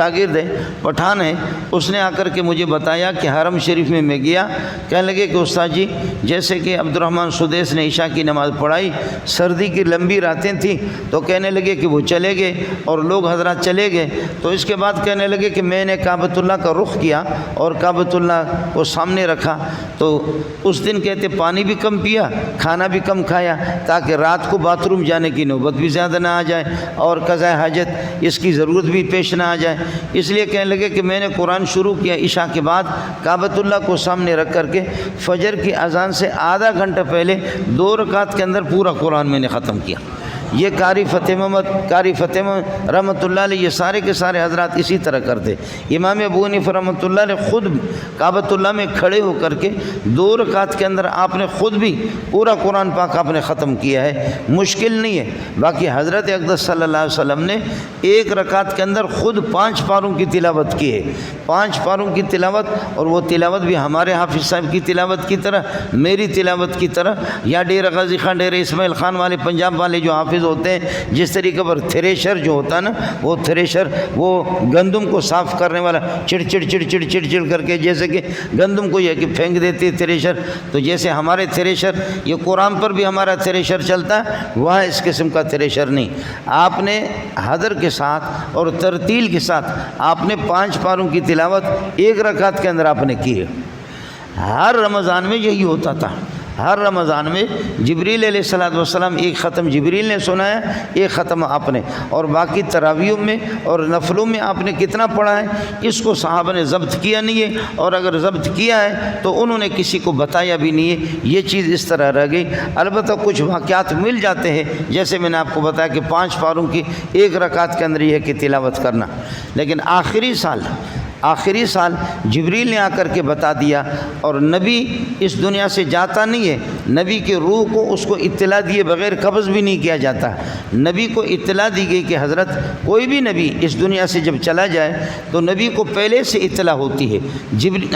شاگرد ہے، پٹھان ہے، اس نے آ کر کے مجھے بتایا کہ حرم شریف میں گیا، کہنے لگے کہ استاد جی جیسے کہ عبد الرحمن سدیس نے عشاء کی نماز پڑھائی، سردی کی لمبی راتیں تھیں، تو کہنے لگے کہ وہ چلے گئے اور لوگ حضرات چلے گئے، تو اس کے بعد کہنے لگے کہ میں نے کعبۃ اللہ کا رخ کیا اور کعبۃ اللہ کو سامنے رکھا، تو اس دن کہتے پانی بھی کم پیا، کھانا بھی کم کھایا، تاکہ رات کو باتھ روم جانے کی نوبت بھی زیادہ نہ آ جائے اور قضاء حاجت اس کی ضرورت بھی پیش نہ آ جائے۔ اس لیے کہنے لگے کہ میں نے قرآن شروع کیا عشاء کے بعد کعبۃ اللہ کو سامنے رکھ کر کے فجر کی اذان سے آدھا گھنٹہ پہلے 2 رکعت کے اندر پورا قرآن میں نے ختم کیا۔ یہ قاری فتح محمد رحمۃ اللہ علیہ یہ سارے کے سارے حضرات اسی طرح کرتے۔ امام ابو حنیفہ رحمۃ اللہ علیہ خود کعبۃ اللہ میں کھڑے ہو کر کے 2 رکعت کے اندر آپ نے خود بھی پورا قرآن پاک آپ نے ختم کیا ہے، مشکل نہیں ہے۔ باقی حضرت اقدس صلی اللہ علیہ وسلم نے 1 رکعت کے اندر خود 5 پاروں کی تلاوت کی ہے، 5 پاروں کی تلاوت، اور وہ تلاوت بھی ہمارے حافظ صاحب کی تلاوت کی طرح، میری تلاوت کی طرح، یا ڈیرہ غازی خان ڈیرہ اسماعیل خان والے پنجاب والے جو حافظ ہوتے ہیں، جس طریقے پر تھریشر جو ہوتا ہے نا، وہ تھریشر وہ گندم کو صاف کرنے والا چڑ چڑ چڑ چڑ چڑ چڑ کر کے جیسے کہ گندم کو یہ کہ پھینک دیتی ہے تھریشر، تو جیسے ہمارے تھریشر یہ قرآن پر بھی ہمارا تھریشر چلتا ہے، وہاں اس قسم کا تھریشر نہیں۔ آپ نے حضر کے ساتھ اور ترتیل کے ساتھ آپ نے 5 پاروں کی تلاوت 1 رکعت کے اندر آپ نے کی ہے۔ ہر رمضان میں یہی ہوتا تھا، ہر رمضان میں جبریل علیہ الصلوۃ والسلام 1 ختم جبریل نے سنایا، 1 ختم آپ نے، اور باقی تراویحوں میں اور نفلوں میں آپ نے کتنا پڑھا ہے اس کو صحابہ نے ضبط کیا نہیں ہے، اور اگر ضبط کیا ہے تو انہوں نے کسی کو بتایا بھی نہیں ہے، یہ چیز اس طرح رہ گئی۔ البتہ کچھ واقعات مل جاتے ہیں، جیسے میں نے آپ کو بتایا کہ 5 پاروں کی 1 رکعت کے اندر یہ ہے کہ تلاوت کرنا، لیکن آخری سال جبریل نے آ کر کے بتا دیا، اور نبی اس دنیا سے جاتا نہیں ہے، نبی کے روح کو اس کو اطلاع دیے بغیر قبض بھی نہیں کیا جاتا۔ نبی کو اطلاع دی گئی کہ حضرت کوئی بھی نبی اس دنیا سے جب چلا جائے تو نبی کو پہلے سے اطلاع ہوتی ہے۔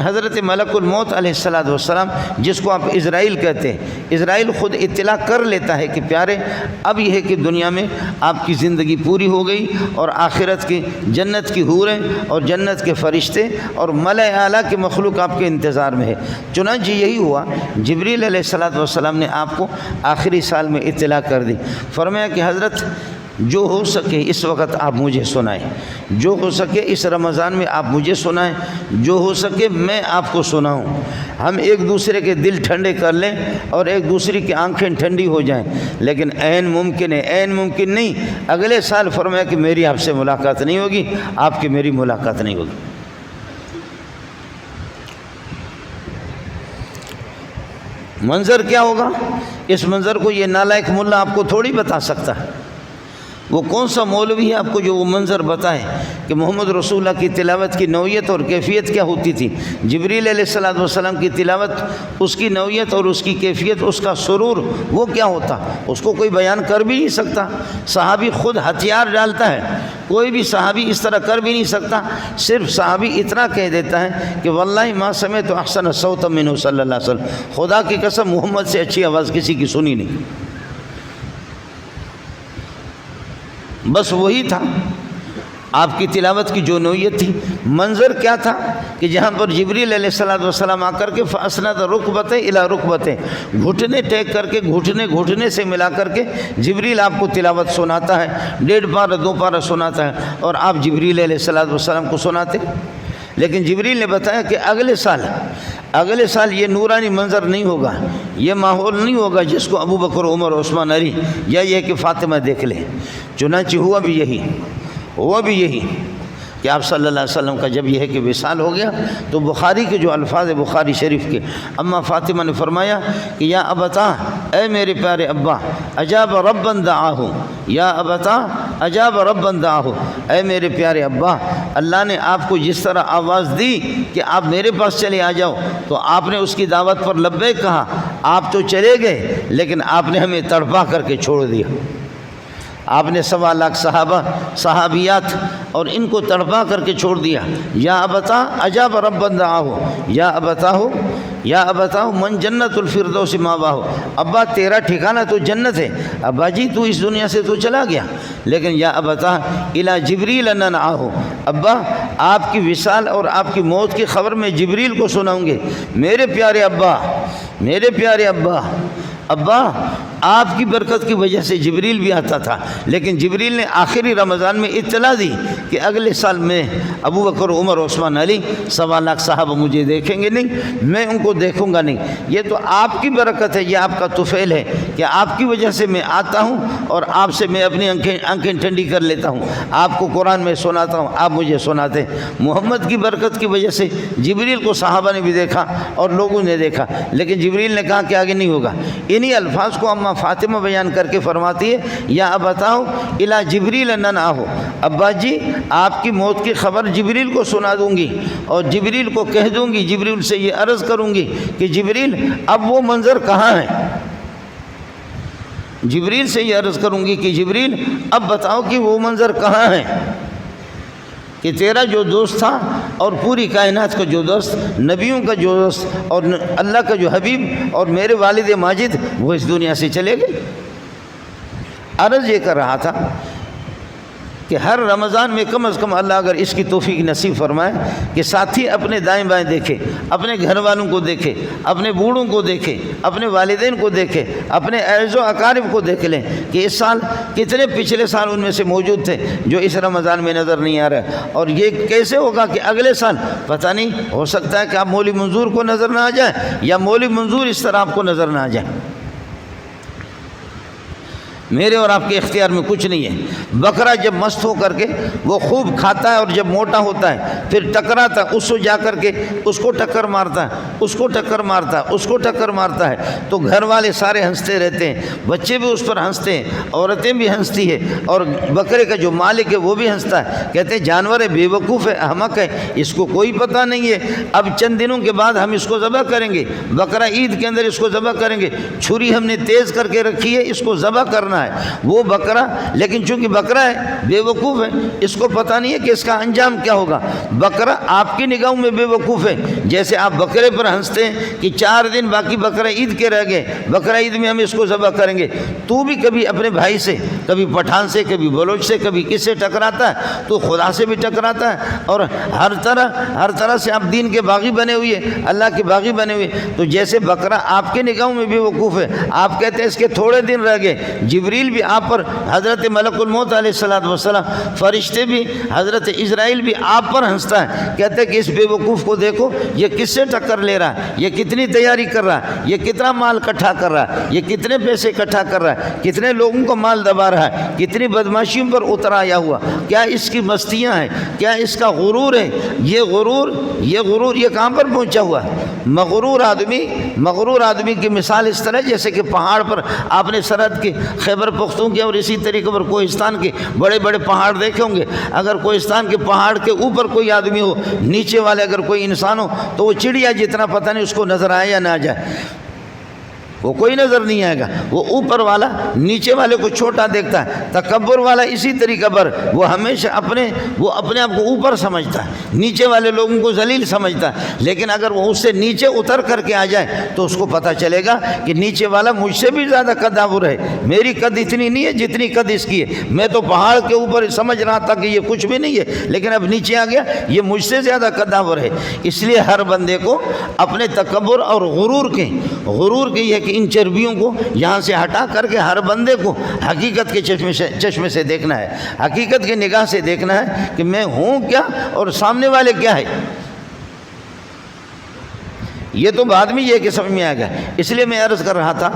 حضرت ملک الموت علیہ الصلوۃ والسلام جس کو آپ اسرائیل کہتے ہیں، اسرائیل خود اطلاع کر لیتا ہے کہ پیارے اب یہ ہے کہ دنیا میں آپ کی زندگی پوری ہو گئی، اور آخرت کی جنت کی حوریں اور جنت کے فرشتے اور ملائے اعلیٰ کی مخلوق آپ کے انتظار میں ہے۔ چنانچہ یہی ہوا، جبریل علیہ الصلوۃ والسلام نے آپ کو آخری سال میں اطلاع کر دی، فرمایا کہ حضرت جو ہو سکے اس وقت آپ مجھے سنائیں، جو ہو سکے اس رمضان میں آپ مجھے سنائیں، جو ہو سکے میں آپ کو سناؤں، ہم ایک دوسرے کے دل ٹھنڈے کر لیں اور ایک دوسرے کی آنکھیں ٹھنڈی ہو جائیں۔ لیکن عین ممکن ہے، عین ممکن نہیں، اگلے سال فرمایا کہ میری آپ سے ملاقات نہیں ہوگی، آپ کی میری ملاقات نہیں ہوگی۔ منظر کیا ہوگا؟ اس منظر کو یہ نالائق ملا آپ کو تھوڑی بتا سکتا ہے۔ وہ کون سا مولوی ہے آپ کو جو وہ منظر بتائے کہ محمد رسول اللہ کی تلاوت کی نوعیت اور کیفیت کیا ہوتی تھی؟ جبریل علیہ الصلوۃ والسلام کی تلاوت، اس کی نوعیت اور اس کی کیفیت، اس کا سرور وہ کیا ہوتا، اس کو کوئی بیان کر بھی نہیں سکتا۔ صحابی خود ہتھیار ڈالتا ہے، کوئی بھی صحابی اس طرح کر بھی نہیں سکتا، صرف صحابی اتنا کہہ دیتا ہے کہ واللہ ما سمعت احسن صوتا منہ صلی اللہ علیہ وسلم، خدا کی قسم محمد سے اچھی آواز کسی کی سنی نہیں۔ بس وہی تھا آپ کی تلاوت کی جو نوعیت تھی۔ منظر کیا تھا کہ جہاں پر جبریل علیہ الصلوۃ والسلام آ کر کے فاسند رکبتیں الی رکبتیں، گھٹنے ٹیک کر کے گھٹنے سے ملا کر کے جبریل آپ کو تلاوت سناتا ہے، 1.5 پارہ 2 پارہ سناتا ہے، اور آپ جبریل علیہ الصلوۃ والسلام کو سناتے۔ لیکن جبریل نے بتایا کہ اگلے سال یہ نورانی منظر نہیں ہوگا، یہ ماحول نہیں ہوگا جس کو ابو بکر عمر عثمان علی یا یہ کہ فاطمہ دیکھ لیں۔ چنانچہ ہوا بھی یہی کہ آپ صلی اللہ علیہ وسلم کا جب یہ ہے کہ وصال ہو گیا تو بخاری کے جو الفاظ بخاری شریف کے، اما فاطمہ نے فرمایا کہ یا ابتا، اے میرے پیارے ابا، اجاب ربن دعاہ، یا ابتا اجاب ربن دعاہ، اے میرے پیارے ابا، اللہ نے آپ کو جس طرح آواز دی کہ آپ میرے پاس چلے آ جاؤ، تو آپ نے اس کی دعوت پر لبیک کہا، آپ تو چلے گئے لیکن آپ نے ہمیں تڑپا کر کے چھوڑ دیا۔ آپ نے 1.25 لاکھ صحابہ صحابیات اور ان کو تڑپا کر کے چھوڑ دیا. یا ابتا عجب رب دعاہو یا ابتا من جنت الفردوس ماواہو. ابا تیرا ٹھکانہ تو جنت ہے، ابا جی تو اس دنیا سے تو چلا گیا، لیکن یا ابتا الی جبریل ننعاہو. ابا آپ کی وصال اور آپ کی موت کی خبر میں جبریل کو سناؤں گے. میرے پیارے ابا آپ کی برکت کی وجہ سے جبریل بھی آتا تھا، لیکن جبریل نے آخری رمضان میں اطلاع دی کہ اگلے سال میں ابو بکر عمر عثمان علی 1.25 لاکھ صحابہ مجھے دیکھیں گے نہیں، میں ان کو دیکھوں گا نہیں. یہ تو آپ کی برکت ہے، یہ آپ کا طفیل ہے کہ آپ کی وجہ سے میں آتا ہوں اور آپ سے میں اپنی آنکھیں ٹھنڈی کر لیتا ہوں، آپ کو قرآن میں سناتا ہوں، آپ مجھے سناتے ہیں. محمد کی برکت کی وجہ سے جبریل کو صحابہ نے بھی دیکھا اور لوگوں نے دیکھا، لیکن جبریل نے کہا کہ آگے نہیں ہوگا. انہی الفاظ کو اماں فاطمہ بیان کر کے فرماتی ہے یا ابتاؤ الی جبریل ننعاہو. ابا جی آپ کی موت کی خبر جبریل کو سنا دوں گی اور جبریل کو کہہ دوں گی، جبریل سے یہ عرض کروں گی کہ جبریل اب وہ منظر کہاں ہے. جبریل سے یہ عرض کروں گی کہ جبریل اب بتاؤ کہ وہ منظر کہاں ہے کہ تیرا جو دوست تھا اور پوری کائنات کا جو دوست، نبیوں کا جو دوست اور اللہ کا جو حبیب اور میرے والد ماجد وہ اس دنیا سے چلے گئے. عرض یہ کر رہا تھا کہ ہر رمضان میں کم از کم اللہ اگر اس کی توفیق نصیب فرمائے کہ ساتھی اپنے دائیں بائیں دیکھے، اپنے گھر والوں کو دیکھے، اپنے بوڑھوں کو دیکھے، اپنے والدین کو دیکھے، اپنے اعز و اقارب کو دیکھ لیں کہ اس سال کتنے پچھلے سال ان میں سے موجود تھے جو اس رمضان میں نظر نہیں آ رہے. اور یہ کیسے ہوگا کہ اگلے سال پتہ نہیں، ہو سکتا ہے کہ آپ مولوی منظور کو نظر نہ آ جائیں یا مولوی منظور اس طرح آپ کو نظر نہ آ جائیں. میرے اور آپ کے اختیار میں کچھ نہیں ہے. بکرا جب مست ہو کر کے وہ خوب کھاتا ہے اور جب موٹا ہوتا ہے پھر ٹکراتا ہے، اس سے جا کر کے اس کو ٹکر مارتا ہے، اس کو ٹکر مارتا ہے، اس کو ٹکر مارتا ہے، تو گھر والے سارے ہنستے رہتے ہیں، بچے بھی اس پر ہنستے ہیں، عورتیں بھی ہنستی ہے اور بکرے کا جو مالک ہے وہ بھی ہنستا ہے. کہتے ہیں جانور ہے، بے وقوف ہے، احمق ہے، اس کو کوئی پتہ نہیں ہے. اب چند دنوں کے بعد ہم اس کو ذبح کریں گے، بکرا عید کے اندر اس کو ذبح کریں گے، چھری ہم نے تیز کر کے رکھی ہے، اس کو ذبح کرنا ہے. وہ بکرا، لیکن چونکہ بکرا ہے، بے وقوف ہے، اس کو پتہ نہیں ہے کہ اس کا انجام کیا ہوگا. بکرا آپ کی نگاہوں میں بے وقوف ہے. جیسے آپ بکرے پر ہنستے ہیں کہ 4 دن باقی بکرا عید کے رہ گئے، بکرا عید میں ہم اس کو ذبح کریں گے. تو بھی کبھی اپنے بھائی سے، کبھی پٹھان سے، کبھی بلوچ سے، کبھی کس سے ٹکراتا ہے، تو خدا سے بھی ٹکراتا ہے. اور ہر طرح سے آپ دین کے باغی بنے ہوئے، اللہ کے باغی بنے ہوئے. تو جیسے بکرا آپ کے نگاہوں میں بے وقوف ہے، آپ کہتے ہیں اس کے تھوڑے دن رہ گئے، جبریل بھی آپ پر، حضرت ملک الموت علیہ السلام، فرشتے بھی، حضرت اسرائیل بھی آپ پر ہنستا ہے. کہتے ہیں کہ اس بے وقوف کو دیکھو، یہ کس سے ٹکر لے رہا ہے، یہ کتنی تیاری کر رہا ہے، یہ کتنا مال اکٹھا کر رہا ہے، یہ کتنے پیسے اکٹھا کر رہا ہے، کتنے لوگوں کو مال دبا رہا ہے، کتنی بدماشیوں پر اتر آیا ہوا، کیا اس کی مستیاں ہیں، کیا اس کا غرور ہے. یہ غرور یہ کہاں پر پہنچا ہوا ہے. مغرور آدمی کی مثال اس طرح جیسے کہ پہاڑ پر آپ نے سرحد کے خیبر پختونخوا اور اسی طریقے پر کوہستان کے بڑے بڑے پہاڑ دیکھے ہوں گے. اگر کوہستان کے پہاڑ کے اوپر کوئی آدمی ہو، نیچے والے اگر کوئی انسان ہو، تو وہ چڑیا جتنا پتہ نہیں اس کو نظر آئے یا نہ آ جائے، وہ کوئی نظر نہیں آئے گا. وہ اوپر والا نیچے والے کو چھوٹا دیکھتا ہے. تکبر والا اسی طریقے پر وہ ہمیشہ اپنے آپ کو اوپر سمجھتا ہے، نیچے والے لوگوں کو ذلیل سمجھتا ہے. لیکن اگر وہ اس سے نیچے اتر کر کے آ جائے تو اس کو پتہ چلے گا کہ نیچے والا مجھ سے بھی زیادہ قداور ہے، میری قد اتنی نہیں ہے جتنی قد اس کی ہے. میں تو پہاڑ کے اوپر سمجھ رہا تھا کہ یہ کچھ بھی نہیں ہے، لیکن اب نیچے آ گیا، یہ مجھ سے زیادہ قداور ہے. اس لیے ہر بندے کو اپنے تکبر اور غرور کے یہ کہ ان چربیوں کو یہاں سے ہٹا کر کے ہر بندے کو حقیقت کے چشمے سے دیکھنا ہے، حقیقت کی نگاہ سے دیکھنا ہے کہ میں ہوں کیا اور سامنے والے کیا ہے. یہ تو بعد میں یہ کہ سمجھ میں آ گیا. اس لیے میں عرض کر رہا تھا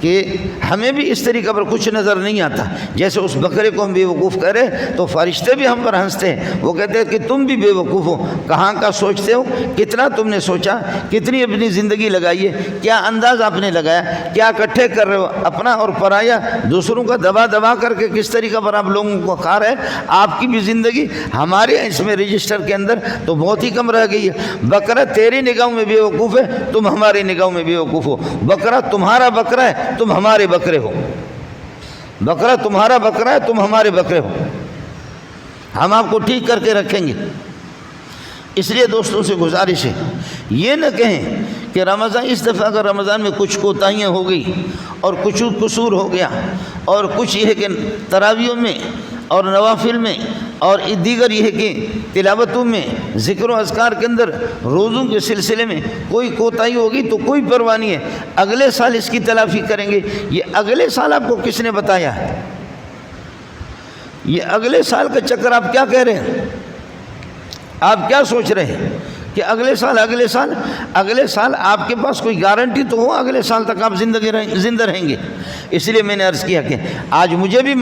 کہ ہمیں بھی اس طریقے پر کچھ نظر نہیں آتا. جیسے اس بکرے کو ہم بے وقوف کریں تو فرشتے بھی ہم پر ہنستے ہیں. وہ کہتے ہیں کہ تم بھی بے وقوف ہو، کہاں کا سوچتے ہو، کتنا تم نے سوچا، کتنی اپنی زندگی لگائی ہے، کیا انداز آپ نے لگایا، کیا اکٹھے کر رہے ہو، اپنا اور پرایا دوسروں کا دبا کر کے کس طریقے پر آپ لوگوں کو کھا رہے ہیں. آپ کی بھی زندگی ہمارے اس میں رجسٹر کے اندر تو بہت ہی کم رہ گئی ہے. بکرا تیری نگاہوں میں بے وقوف ہے، تم ہماری نگاہوں میں بے وقوف ہو. بکرا تمہارا بکرا ہے، تم ہمارے بکرے ہو. بکرا تمہارا بکرا ہے، تم ہمارے بکرے ہو، ہم آپ کو ٹھیک کر کے رکھیں گے۔ اس لیے دوستوں سے گزارش ہے، یہ نہ کہیں کہ رمضان اس دفعہ اگر رمضان میں کچھ کوتاہیاں ہو گئی اور کچھ قصور ہو گیا اور کچھ یہ ہے کہ تراویحوں میں اور نوافل میں اور دیگر یہ ہے کہ تلاوتوں میں ذکر و اذکار کے اندر روزوں کے سلسلے میں کوئی کوتاہی ہوگی تو کوئی پرواہ نہیں ہے، اگلے سال اس کی تلافی کریں گے۔ یہ اگلے سال آپ کو کس نے بتایا ہے؟ یہ اگلے سال کا چکر آپ کیا کہہ رہے ہیں؟ آپ کیا سوچ رہے ہیں کہ اگلے سال آپ کے پاس کوئی گارنٹی تو ہو اگلے سال تک آپ زندہ رہیں گے؟ اس لیے میں نے عرض کیا کہ آج مجھے بھی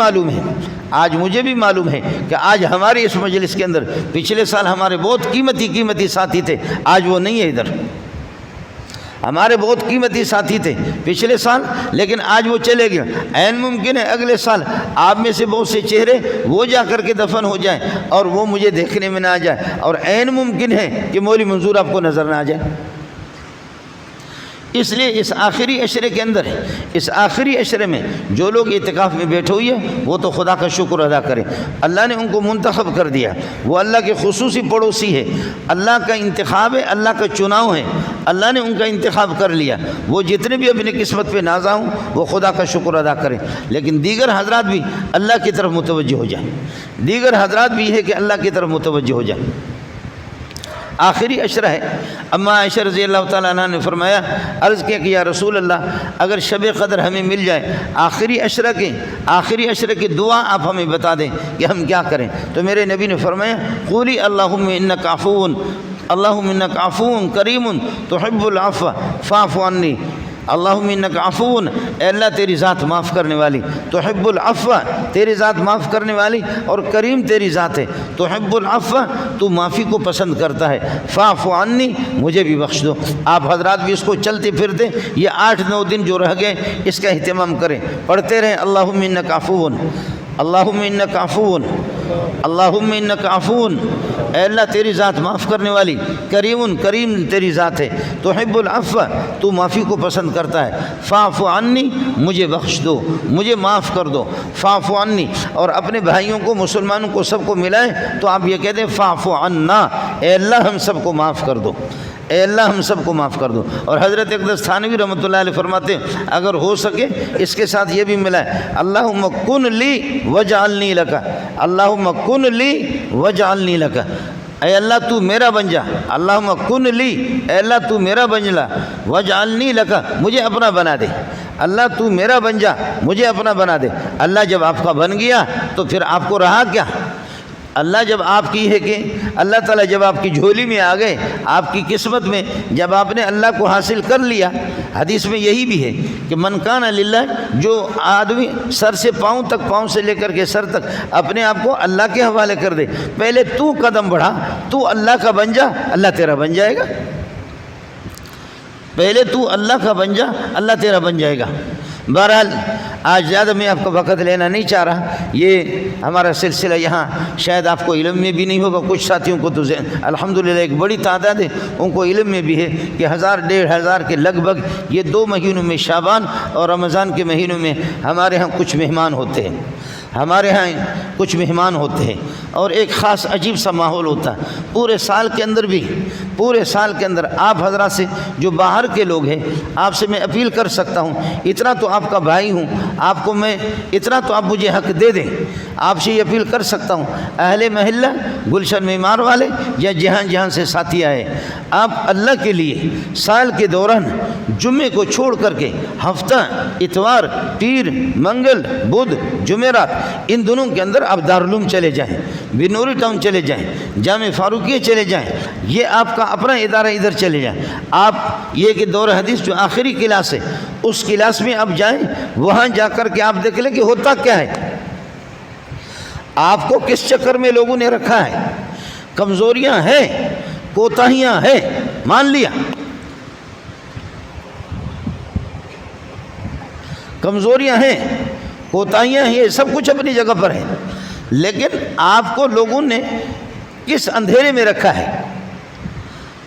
معلوم ہے کہ آج ہماری اس مجلس کے اندر پچھلے سال ہمارے بہت قیمتی ساتھی تھے، آج وہ نہیں ہے ادھر۔ ہمارے بہت قیمتی ساتھی تھے پچھلے سال، لیکن آج وہ چلے گئے۔ عین ممکن ہے اگلے سال آپ میں سے بہت سے چہرے وہ جا کر کے دفن ہو جائیں اور وہ مجھے دیکھنے میں نہ آ جائے، اور عین ممکن ہے کہ مولوی منظور آپ کو نظر نہ آ جائے۔ اس لیے اس آخری عشرے کے اندر، اس آخری عشرے میں جو لوگ اعتکاف میں بیٹھے ہوئے ہیں وہ تو خدا کا شکر ادا کریں، اللہ نے ان کو منتخب کر دیا، وہ اللہ کے خصوصی پڑوسی ہے، اللہ کا انتخاب ہے، اللہ کا چناؤ ہے، اللہ نے ان کا انتخاب کر لیا۔ وہ جتنے بھی اپنی قسمت پہ نازا ہوں وہ خدا کا شکر ادا کریں، لیکن دیگر حضرات بھی اللہ کی طرف متوجہ ہو جائیں، دیگر حضرات بھی ہے کہ اللہ کی طرف متوجہ ہو جائیں۔ آخری عشرہ ہے۔ اما عائشہ رضی اللہ تعالیٰ عنہ نے فرمایا، عرض کیا کہ یا رسول اللہ اگر شب قدر ہمیں مل جائے، آخری عشرہ کی دعا آپ ہمیں بتا دیں کہ ہم کیا کریں، تو میرے نبی نے فرمایا قولی اللہم انک عفو کریم تحب العفو فاعف عنی۔ اللہم انک عفو، اے اللہ تیری ذات معاف کرنے والی، تحب العفو تیری ذات معاف کرنے والی، اور کریم تیری ذات ہے، تحب العفو تو معافی کو پسند کرتا ہے، فاعف عنی مجھے بھی بخش دو۔ آپ حضرات بھی اس کو چلتے پھرتے یہ 8-9 دن جو رہ گئے اس کا اہتمام کریں، پڑھتے رہیں اللہم انک عفو، اللہم انک عفو، اللہم انک عفو، اے اللہ تیری ذات معاف کرنے والی، کریم تیری ذات ہے، تحب العفو تو معافی کو پسند کرتا ہے، فاعف عنی مجھے بخش دو، مجھے معاف کر دو، فاعف عنی۔ اور اپنے بھائیوں کو مسلمانوں کو سب کو ملائیں تو آپ یہ کہتے ہیں فاعف عنا، اے اللہ ہم سب کو معاف کر دو، اے اللہ ہم سب کو معاف کر دو۔ اور حضرت اقدس تھانوی رحمۃ اللہ علیہ فرماتے ہیں اگر ہو سکے اس کے ساتھ یہ بھی ملا ہے اللہم کن لی وجعلنی لک، اللہم کن لی وجعلنی لک، اے اللہ تو میرا بن جا، اللہم کن لی، اے اللہ تو میرا بن جا، وجعلنی لک مجھے اپنا بنا دے، اللہ تو میرا بن جا مجھے اپنا بنا دے۔ اللہ جب آپ کا بن گیا تو پھر آپ کو رہا کیا؟ اللہ جب آپ کی ہے کہ اللہ تعالیٰ جب آپ کی جھولی میں آ گئے، آپ کی قسمت میں جب آپ نے اللہ کو حاصل کر لیا، حدیث میں یہی بھی ہے کہ من کان للہ، جو آدمی سر سے پاؤں تک، پاؤں سے لے کر کے سر تک اپنے آپ کو اللہ کے حوالے کر دے، پہلے تو قدم بڑھا، تو اللہ کا بن جا، اللہ تیرا بن جائے گا، پہلے تو اللہ کا بن جا، اللہ تیرا بن جائے گا۔ بہرحال آج زیادہ میں آپ کا وقت لینا نہیں چاہ رہا، یہ ہمارا سلسلہ یہاں شاید آپ کو علم میں بھی نہیں ہوگا، کچھ ساتھیوں کو تو الحمدللہ ایک بڑی تعداد ہے ان کو علم میں بھی ہے کہ 1000-1500 کے لگ بھگ یہ 2 مہینوں میں شعبان اور رمضان کے مہینوں میں ہمارے ہاں کچھ مہمان ہوتے ہیں، اور ایک خاص عجیب سا ماحول ہوتا ہے پورے سال کے اندر آپ حضرات سے جو باہر کے لوگ ہیں، آپ سے میں اپیل کر سکتا ہوں، اتنا تو آپ کا بھائی ہوں، آپ کو میں اتنا تو آپ مجھے حق دے دیں، آپ سے یہ اپیل کر سکتا ہوں، اہل محلہ گلشن معمار والے یا جہاں سے ساتھی آئے، آپ اللہ کے لیے سال کے دوران جمعے کو چھوڑ کر کے ہفتہ اتوار، پیر، منگل، بدھ، جمعرات ان دنوں کے اندر آپ دارالعلوم چلے جائیں، بنوری ٹاؤن چلے جائیں، جامع فاروقیہ چلے جائیں، یہ آپ کا اپنا ادارہ ادھر چلے جائیں، آپ یہ کہ دور حدیث جو آخری کلاس ہے اس کلاس میں آپ جائیں، وہاں جا کر کے آپ دیکھ لیں کہ ہوتا کیا ہے، آپ کو کس چکر میں لوگوں نے رکھا ہے، کمزوریاں ہیں، کوتاہیاں ہیں، مان لیا کمزوریاں ہیں، کوتاہیاں ہیں، یہ سب کچھ اپنی جگہ پر ہے، لیکن آپ کو لوگوں نے کس اندھیرے میں رکھا ہے،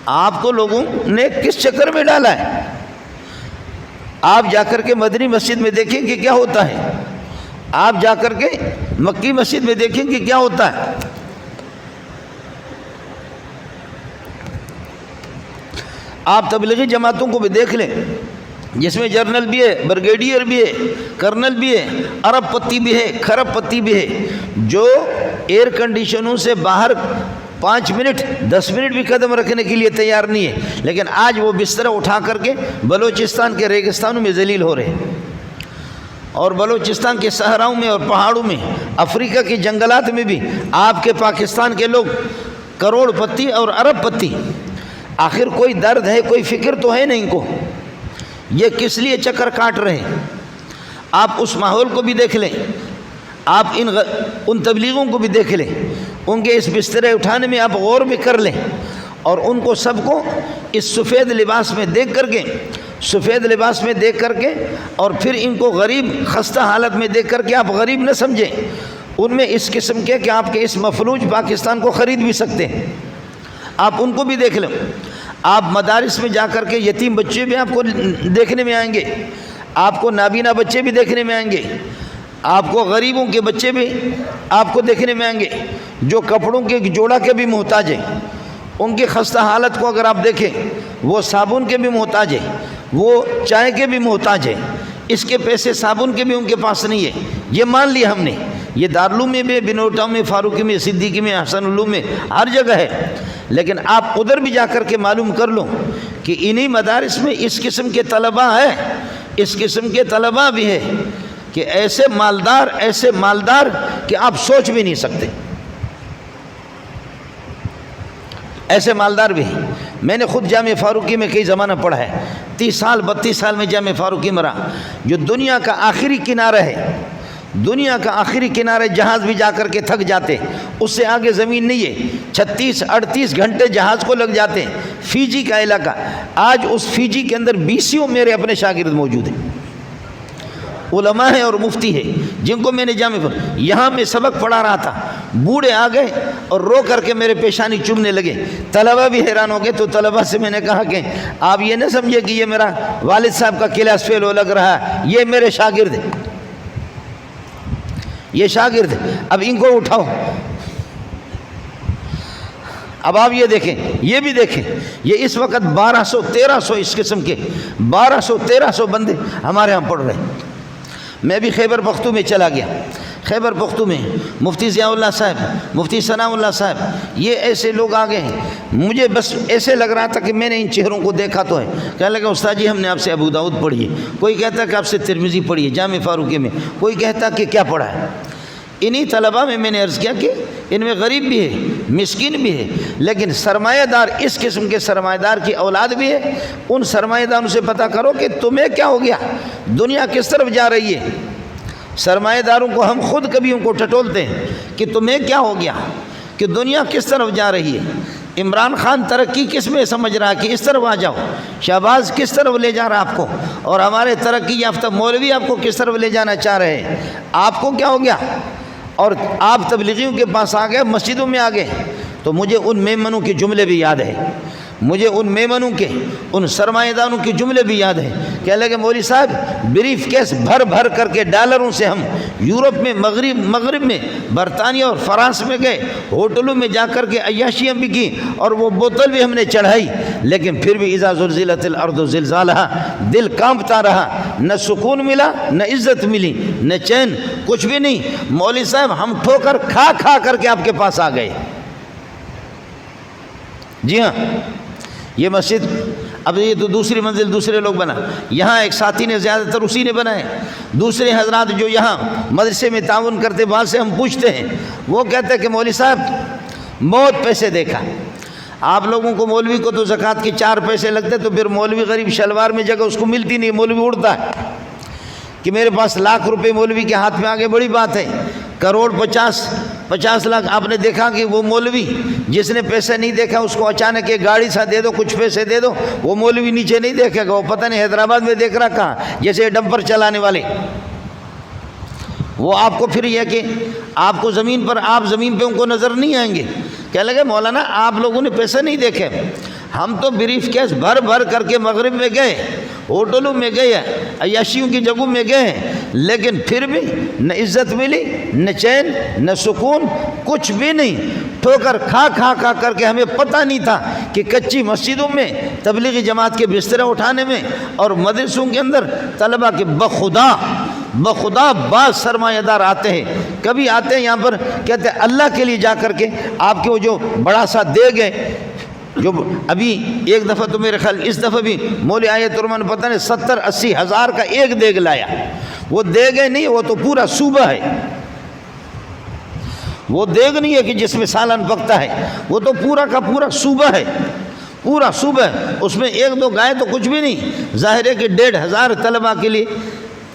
آپ کو لوگوں نے کس چکر میں ڈالا ہے۔ آپ جا کر کے مدنی مسجد میں دیکھیں کہ کیا ہوتا ہے، آپ جا کر کے مکی مسجد میں دیکھیں کہ کیا ہوتا ہے۔ آپ تبلیغی جماعتوں کو بھی دیکھ لیں، جس میں جرنل بھی ہے، بریگیڈیئر بھی ہے، کرنل بھی ہے، ارب پتی بھی ہے، کھرب پتی بھی ہے، جو ایئر کنڈیشنوں سے باہر 5 منٹ 10 منٹ بھی قدم رکھنے کے لیے تیار نہیں ہے، لیکن آج وہ بستر اٹھا کر کے بلوچستان کے ریگستانوں میں ذلیل ہو رہے ہیں، اور بلوچستان کے صحراؤں میں اور پہاڑوں میں، افریقہ کے جنگلات میں بھی آپ کے پاکستان کے لوگ کروڑ پتی اور ارب پتی، آخر کوئی درد ہے، کوئی فکر تو ہے نہیں ان کو، یہ کس لیے چکر کاٹ رہے ہیں؟ آپ اس ماحول کو بھی دیکھ لیں، آپ ان تبلیغوں کو بھی دیکھ لیں، ان کے اس بسترے اٹھانے میں آپ غور بھی کر لیں، اور ان کو سب کو اس سفید لباس میں دیکھ کر کے اور پھر ان کو غریب خستہ حالت میں دیکھ کر کے آپ غریب نہ سمجھیں، ان میں اس قسم کے کہ آپ کے اس مفلوج پاکستان کو خرید بھی سکتے ہیں، آپ ان کو بھی دیکھ لیں۔ آپ مدارس میں جا کر کے یتیم بچے بھی آپ کو دیکھنے میں آئیں گے، آپ کو نابینا بچے بھی دیکھنے میں آئیں گے، آپ کو غریبوں کے بچے بھی آپ کو دیکھنے میں آئیں گے، جو کپڑوں کے جوڑا کے بھی محتاج ہیں، ان کی خستہ حالت کو اگر آپ دیکھیں، وہ صابن کے بھی محتاج ہیں، وہ چائے کے بھی محتاج ہیں، اس کے پیسے صابن کے بھی ان کے پاس نہیں ہے، یہ مان لیا ہم نے، یہ دارالعلوم میں بھی، بنوٹا میں، فاروقی میں، صدیقی میں، احسن علوم میں، ہر جگہ ہے، لیکن آپ ادھر بھی جا کر کے معلوم کر لو کہ انہی مدارس میں اس قسم کے طلباء ہے، اس قسم کے طلباء بھی ہے کہ ایسے مالدار کہ آپ سوچ بھی نہیں سکتے، ایسے مالدار بھی ہیں۔ میں نے خود جامعہ فاروقی میں کئی زمانہ پڑھا ہے، 30 سال 32 سال میں جامعہ فاروقی میں رہا، جو دنیا کا آخری کنارہ ہے، دنیا کا آخری کنارے، جہاز بھی جا کر کے تھک جاتے، اس سے آگے زمین نہیں ہے، 36-38 گھنٹے جہاز کو لگ جاتے ہیں، فیجی کا علاقہ، آج اس فیجی کے اندر 20 میرے اپنے شاگرد موجود ہیں، علماء ہیں اور مفتی ہیں، جن کو میں نے جامع پر یہاں میں سبق پڑھا رہا تھا، بوڑھے آ گئے اور رو کر کے میرے پیشانی چومنے لگے، طلبہ بھی حیران ہو گئے، تو طلبہ سے میں نے کہا کہ آپ یہ نہ سمجھے کہ یہ میرا والد صاحب کا کلاس فیلو لگ رہا ہے، یہ میرے شاگرد ہیں، یہ شاگرد، اب ان کو اٹھاؤ، اب آپ یہ دیکھیں، یہ بھی دیکھیں، یہ اس وقت 1200-1300 اس قسم کے 1200-1300 بندے ہمارے ہاں پڑھ رہے ہیں۔ میں بھی خیبر پختو میں چلا گیا، خیبر پختو میں مفتی ضیاء اللہ صاحب، مفتی ثناء اللہ صاحب، یہ ایسے لوگ آ گئے ہیں، مجھے بس ایسے لگ رہا تھا کہ میں نے ان چہروں کو دیکھا تو ہے، کہنے لگا استاد جی ہم نے آپ سے ابو داؤد پڑھی ہے، کوئی کہتا کہ آپ سے ترمذی پڑھی ہے جامع فاروقی میں، کوئی کہتا کہ کیا پڑھا ہے۔ انہی طلباء میں نے عرض کیا کہ ان میں غریب بھی ہے، مسکین بھی ہے، لیکن سرمایہ دار، اس قسم کے سرمایہ دار کی اولاد بھی ہے، ان سرمایہ داروں سے پتہ کرو کہ تمہیں کیا ہو گیا، دنیا کس طرف جا رہی ہے۔ سرمایہ داروں کو ہم خود کبھی ان کو ٹٹولتے ہیں کہ تمہیں کیا ہو گیا، کہ دنیا کس طرف جا رہی ہے۔ عمران خان ترقی کس میں سمجھ رہا کہ اس طرف آ جاؤ، شہباز کس طرف لے جا رہا آپ کو، اور ہمارے ترقی یافتہ مولوی آپ کو کس طرف لے جانا چاہ رہے ہیں، آپ کو کیا ہو گیا، اور آپ تبلیغیوں کے پاس آ گئے، مسجدوں میں آ گئے۔ تو مجھے ان میمنوں کے جملے بھی یاد ہے، مجھے ان میمنوں کے، ان سرمایہ داروں کے جملے بھی یاد ہیں، کہنے لگے مولوی صاحب بریف کیس بھر بھر کر کے ڈالروں سے ہم یورپ میں، مغرب میں، برطانیہ اور فرانس میں گئے، ہوٹلوں میں جا کر کے عیاشیاں بھی کی، اور وہ بوتل بھی ہم نے چڑھائی، لیکن پھر بھی اذا زلزلت الارض زلزالہا، دل کانپتا رہا، نہ سکون ملا، نہ عزت ملی، نہ چین، کچھ بھی نہیں۔ مولوی صاحب ہم ٹھوکر کھا کھا کر کے آپ کے پاس آ گئے۔ جی ہاں، یہ مسجد اب یہ تو دوسری منزل دوسرے لوگ بنا، یہاں ایک ساتھی نے، زیادہ تر اسی نے بنائے، دوسرے حضرات جو یہاں مدرسے میں تعاون کرتے، بعض سے ہم پوچھتے ہیں، وہ کہتے ہیں کہ مولوی صاحب بہت پیسے دیکھا، آپ لوگوں کو مولوی کو تو زکوٰۃ کے 4 پیسے لگتے، تو پھر مولوی غریب شلوار میں جگہ اس کو ملتی نہیں، مولوی اڑتا ہے کہ میرے پاس لاکھ روپے مولوی کے ہاتھ میں آ گئے، بڑی بات ہے، کروڑ 50 لاکھ۔ آپ نے دیکھا کہ وہ مولوی جس نے پیسے نہیں دیکھا، اس کو اچانک ایک گاڑی سا دے دو، کچھ پیسے دے دو، وہ مولوی نیچے نہیں دیکھے گا، وہ پتہ نہیں حیدرآباد میں دیکھ رہا کہاں، جیسے ڈمپر چلانے والے، وہ آپ کو پھر یہ کہ آپ کو زمین پر، آپ زمین پہ ان کو نظر نہیں آئیں گے، کہنے لگے مولانا آپ لوگوں نے پیسے نہیں دیکھے، ہم تو بریف کیس بھر بھر کر کے مغرب میں گئے، ہوٹلوں میں گئے، عیاشیوں کی جگہوں میں گئے، لیکن پھر بھی نہ عزت ملی، نہ چین، نہ سکون، کچھ بھی نہیں۔ ٹھوکر کھا کھا کھا کر کے ہمیں پتہ نہیں تھا کہ کچی مسجدوں میں تبلیغی جماعت کے بستریں اٹھانے میں اور مدرسوں کے اندر طلبہ کے بخدا بعض سرمایہ دار آتے ہیں، کبھی آتے ہیں یہاں پر کہتے ہیں اللہ کے لیے جا کر کے آپ کے وہ جو بڑا سا دیگ ہے، جو ابھی ایک دفعہ تو میرے خیال اس دفعہ بھی مولوی آیت الرحمٰن پتہ نہیں 70-80 ہزار کا ایک دیگ لایا۔ وہ دیگ ہے نہیں، وہ تو پورا صوبہ ہے۔ وہ دیگ نہیں ہے کہ جس میں سالن پکتا ہے، وہ تو پورا کا پورا صوبہ ہے، پورا صوبہ ہے۔ اس میں ایک دو گائے تو کچھ بھی نہیں، ظاہر ہے کہ 1500 طلبہ کے لیے،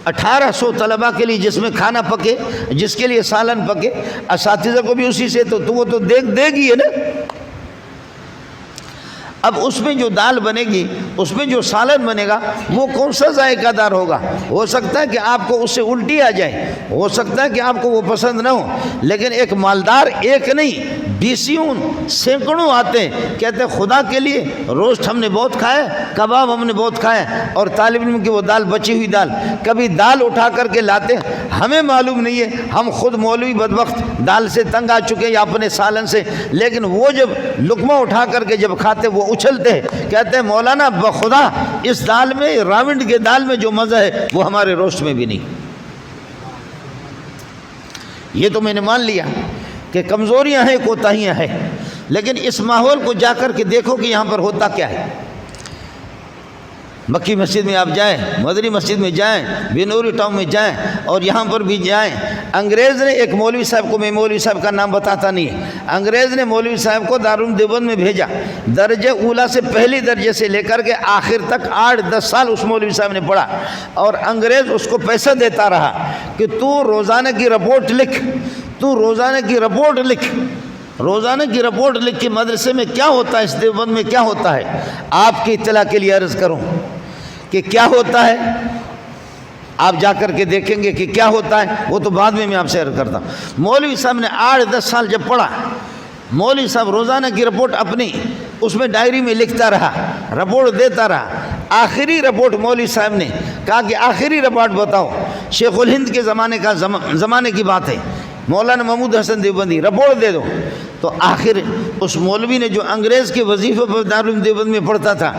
1800 طلبہ کے لیے جس میں کھانا پکے، جس کے لیے سالن پکے، اساتذہ کو بھی اسی سے، تو وہ تو دیگ ہی ہے نا۔ اب اس میں جو دال بنے گی، اس میں جو سالن بنے گا، وہ کون سا ذائقہ دار ہوگا؟ ہو سکتا ہے کہ آپ کو اس سے الٹی آ جائے، ہو سکتا ہے کہ آپ کو وہ پسند نہ ہو، لیکن ایک مالدار ایک نہیں 20 سینکڑوں آتے ہیں، کہتے ہیں خدا کے لیے روسٹ ہم نے بہت کھایا، کباب ہم نے بہت کھایا، اور طالب علم کی وہ دال بچی ہوئی دال، کبھی دال اٹھا کر کے لاتے ہیں، ہمیں معلوم نہیں ہے، ہم خود مولوی بدبخت دال سے تنگ آ چکے یا اپنے سالن سے، لیکن وہ جب لقمہ اٹھا کر کے جب کھاتے وہ اچھلتے ہیں، کہتے ہیں مولانا بخدا اس دال میں، راونڈ کے دال میں جو مزہ ہے وہ ہمارے روسٹ میں بھی نہیں۔ یہ تو میں نے مان لیا کہ کمزوریاں ہیں، کوتاہیاں ہیں، لیکن اس ماحول کو جا کر کے دیکھو کہ یہاں پر ہوتا کیا ہے۔ مکی مسجد میں آپ جائیں، مدری مسجد میں جائیں، بنوری ٹاؤن میں جائیں، اور یہاں پر بھی جائیں، انگریز نے ایک مولوی صاحب کو، میں مولوی صاحب کا نام بتاتا نہیں ہے، انگریز نے مولوی صاحب کو دارالعلوم دیوبند میں بھیجا، درجہ اولا سے پہلی درجے سے لے کر کے آخر تک 8-10 سال اس مولوی صاحب نے پڑھا، اور انگریز اس کو پیسہ دیتا رہا کہ تو روزانہ کی رپورٹ لکھ، تو روزانہ کی رپورٹ لکھ، روزانہ کی رپورٹ لکھ کے مدرسے میں کیا ہوتا ہے، اس دیوبند میں کیا ہوتا ہے۔ آپ کی اطلاع کے لیے عرض کروں کہ کیا ہوتا ہے، آپ جا کر کے دیکھیں گے کہ کیا ہوتا ہے، وہ تو بعد میں آپ سے عرض کرتا ہوں۔ مولوی صاحب نے 8-10 سال جب پڑھا، مولوی صاحب روزانہ کی رپورٹ اپنی اس میں ڈائری میں لکھتا رہا، رپورٹ دیتا رہا، آخری رپورٹ مولوی صاحب نے کہا کہ آخری رپورٹ بتاؤ، شیخ الہند کے زمانے کی بات ہے، مولانا محمود حسن دیوبندی، رپورٹ دے دو۔ تو آخر اس مولوی نے جو انگریز کے وظیفے پر دارالعلوم دیوبند میں پڑھتا تھا،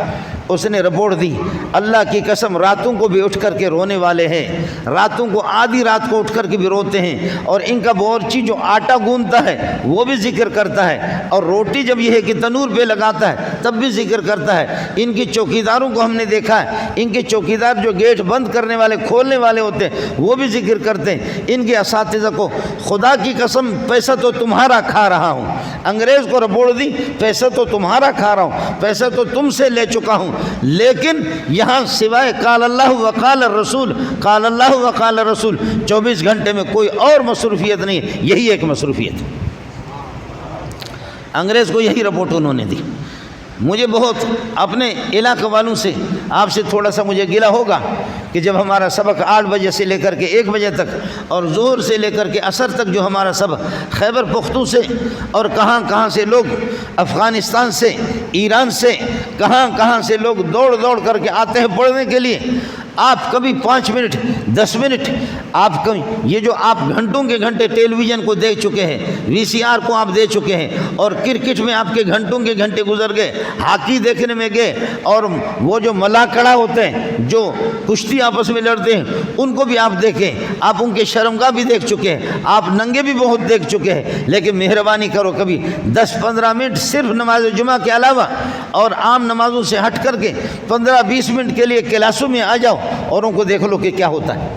اس نے رپورٹ دی، اللہ کی قسم راتوں کو بھی اٹھ کر کے رونے والے ہیں، راتوں کو آدھی رات کو اٹھ کر کے بھی روتے ہیں، اور ان کا باورچی جو آٹا گوندتا ہے وہ بھی ذکر کرتا ہے، اور روٹی جب یہ ہے کہ تنور پہ لگاتا ہے تب بھی ذکر کرتا ہے۔ ان کی چوکیداروں کو ہم نے دیکھا ہے، ان کے چوکیدار جو گیٹ بند کرنے والے کھولنے والے ہوتے ہیں وہ بھی ذکر کرتے ہیں۔ ان کے اساتذہ کو خدا کی قسم پیسہ تو تمہارا کھا رہا ہوں، انگریز کو رپورٹ دی، پیسہ تو تمہارا کھا رہا ہوں، پیسہ تو تم سے لے چکا ہوں، لیکن یہاں سوائے قال اللہ وقال الرسول، قال اللہ وقال الرسول 24 گھنٹے میں کوئی اور مصروفیت نہیں ہے، یہی ایک مصروفیت ہے۔ انگریز کو یہی رپورٹ انہوں نے دی۔ مجھے بہت اپنے علاقے والوں سے، آپ سے تھوڑا سا مجھے گلہ ہوگا کہ جب ہمارا سبق 8 بجے سے لے کر کے 1 بجے تک، اور ظہر سے لے کر کے عصر تک جو ہمارا سبق خیبر پختون سے اور کہاں کہاں سے لوگ، افغانستان سے، ایران سے، کہاں کہاں سے لوگ دوڑ دوڑ کر کے آتے ہیں پڑھنے کے لیے، آپ کبھی 5 منٹ 10 منٹ، آپ یہ جو آپ گھنٹوں کے گھنٹے ٹیلی ویژن کو دیکھ چکے ہیں، VCR کو آپ دے چکے ہیں، اور کرکٹ میں آپ کے گھنٹوں کے گھنٹے گزر گئے، ہاکی دیکھنے میں گئے، اور وہ جو ملاکڑا ہوتے ہیں جو کشتی آپس میں لڑتے ہیں ان کو بھی آپ دیکھیں، آپ ان کے شرمگاہ بھی دیکھ چکے ہیں، آپ ننگے بھی بہت دیکھ چکے ہیں، لیکن مہربانی کرو کبھی 10-15 منٹ صرف نماز جمعہ کے علاوہ اور عام نمازوں سے ہٹ کر کے 15-20 منٹ کے لیے کلاسوں میں آ جاؤ، اور ان کو دیکھ لو کہ کیا ہوتا ہے۔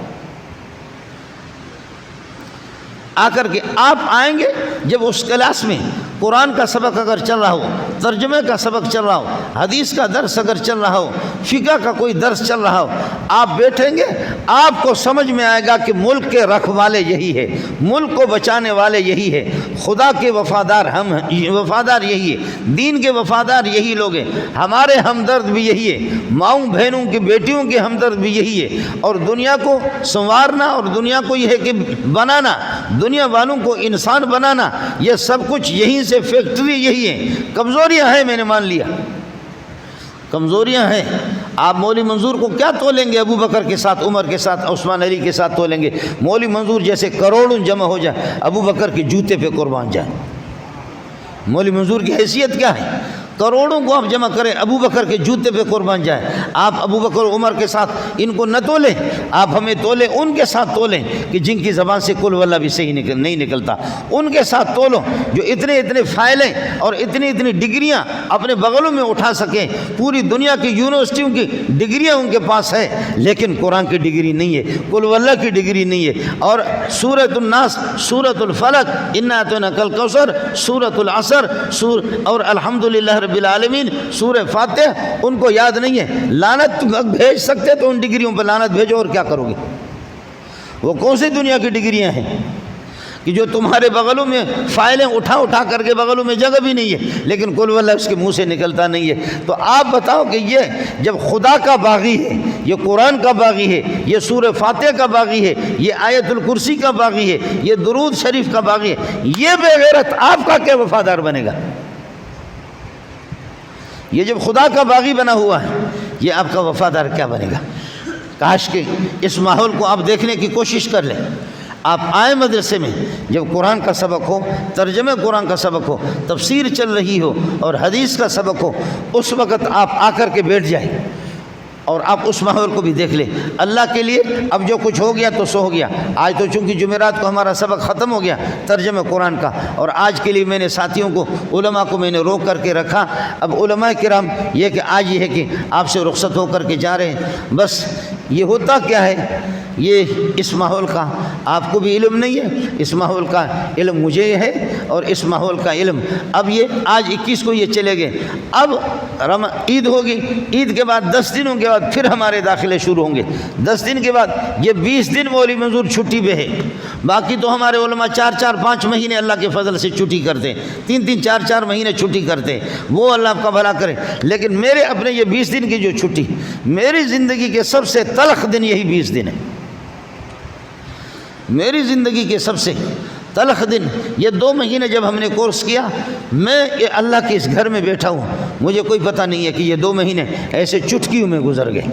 آ کر کے آپ آئیں گے جب اس کلاس میں قرآن کا سبق اگر چل رہا ہو، ترجمے کا سبق چل رہا ہو، حدیث کا درس اگر چل رہا ہو، فقہ کا کوئی درس چل رہا ہو، آپ بیٹھیں گے، آپ کو سمجھ میں آئے گا کہ ملک کے رکھوالے یہی ہے، ملک کو بچانے والے یہی ہے، خدا کے وفادار ہم وفادار یہی ہے، دین کے وفادار یہی لوگ ہیں، ہمارے ہمدرد بھی یہی ہے، ماؤں بہنوں کی بیٹیوں کے ہمدرد بھی یہی ہے، اور دنیا کو سنوارنا اور دنیا کو یہ ہے کہ بنانا، دنیا والوں کو انسان بنانا، یہ سب کچھ یہیں سے فیکٹری یہی ہے۔ کمزوریاں ہیں میں نے مان لیا، کمزوریاں ہیں. آپ مولوی منظور کو کیا تولیں گے؟ ابو بکر کے ساتھ، عمر کے ساتھ، عثمان علی کے ساتھ تولیں گے؟ مولوی منظور جیسے کروڑوں جمع ہو جائے، ابو بکر کے جوتے پہ قربان جائیں. مولوی منظور کی حیثیت کیا ہے؟ کروڑوں کو آپ جمع کریں، ابو بکر کے جوتے پہ قربان جائیں. آپ ابو بکر عمر کے ساتھ ان کو نہ تولیں، آپ ہمیں تولیں، ان کے ساتھ تولیں کہ جن کی زبان سے کل واللہ بھی صحیح نہیں نکلتا، ان کے ساتھ تولو جو اتنے اتنے فائلیں اور اتنی اتنی ڈگریاں اپنے بغلوں میں اٹھا سکیں. پوری دنیا کی یونیورسٹیوں کی ڈگریاں ان کے پاس ہے، لیکن قرآن کی ڈگری نہیں ہے، کل واللہ کی ڈگری نہیں ہے. اور سورۃ الناس، سورۃ الفلق، انا اعطیناک الکوثر، سورۃ العصر، اور الحمدللہ رب العالمین، سورہ فاتح ان کو یاد نہیں ہے. لعنت بھیج سکتے تو ان ڈگریوں پہ لعنت بھیجو، اور کیا کرو گے؟ وہ کون سی دنیا کی ڈگریاں ہیں کہ جو تمہارے بغلوں میں فائلیں اٹھا اٹھا کر کے بغلوں میں جگہ بھی نہیں ہے، لیکن قل واللہ اس کے منہ سے نکلتا نہیں ہے. تو آپ بتاؤ کہ یہ جب خدا کا باغی ہے، یہ قرآن کا باغی ہے، یہ سورہ فاتح کا باغی ہے، یہ آیت الکرسی کا باغی ہے، یہ درود شریف کا باغی ہے، یہ بے غیرت آپ کا کیا وفادار بنے گا؟ یہ جب خدا کا باغی بنا ہوا ہے، یہ آپ کا وفادار کیا بنے گا؟ کاش کہ اس ماحول کو آپ دیکھنے کی کوشش کر لیں. آپ آئیں مدرسے میں، جب قرآن کا سبق ہو، ترجمہ قرآن کا سبق ہو، تفسیر چل رہی ہو اور حدیث کا سبق ہو، اس وقت آپ آ کر کے بیٹھ جائیں اور آپ اس ماحول کو بھی دیکھ لیں. اللہ کے لیے اب جو کچھ ہو گیا تو سو ہو گیا. آج تو چونکہ جمعرات کو ہمارا سبق ختم ہو گیا ترجمہ قرآن کا، اور آج کے لیے میں نے ساتھیوں کو، علماء کو میں نے روک کر کے رکھا. اب علماء کرام یہ کہ آج یہ ہے کہ آپ سے رخصت ہو کر کے جا رہے ہیں. بس یہ ہوتا کیا ہے، یہ اس ماحول کا آپ کو بھی علم نہیں ہے، اس ماحول کا علم مجھے ہے، اور اس ماحول کا علم اب یہ آج 21 کو یہ چلے گئے. اب عید ہوگی، عید کے بعد 10 دنوں کے بعد پھر ہمارے داخلے شروع ہوں گے. 10 دن کے بعد یہ 20 دن مولوی منظور چھٹی پہ ہے. باقی تو ہمارے علماء 4-4-5 مہینے اللہ کے فضل سے چھٹی کرتے ہیں، 3-3 4-4 مہینے چھٹی کرتے ہیں. وہ اللہ آپ کا بھلا کرے. لیکن میرے اپنے یہ 20 دن کی جو چھٹی، میری زندگی کے سب سے تلخ دن یہی 20 دن ہے. میری زندگی کے سب سے تلخ دن یہ 2 مہینے جب ہم نے کورس کیا. میں اللہ کے اس گھر میں بیٹھا ہوں، مجھے کوئی پتہ نہیں ہے کہ یہ 2 مہینے ایسے چٹکیوں میں گزر گئے،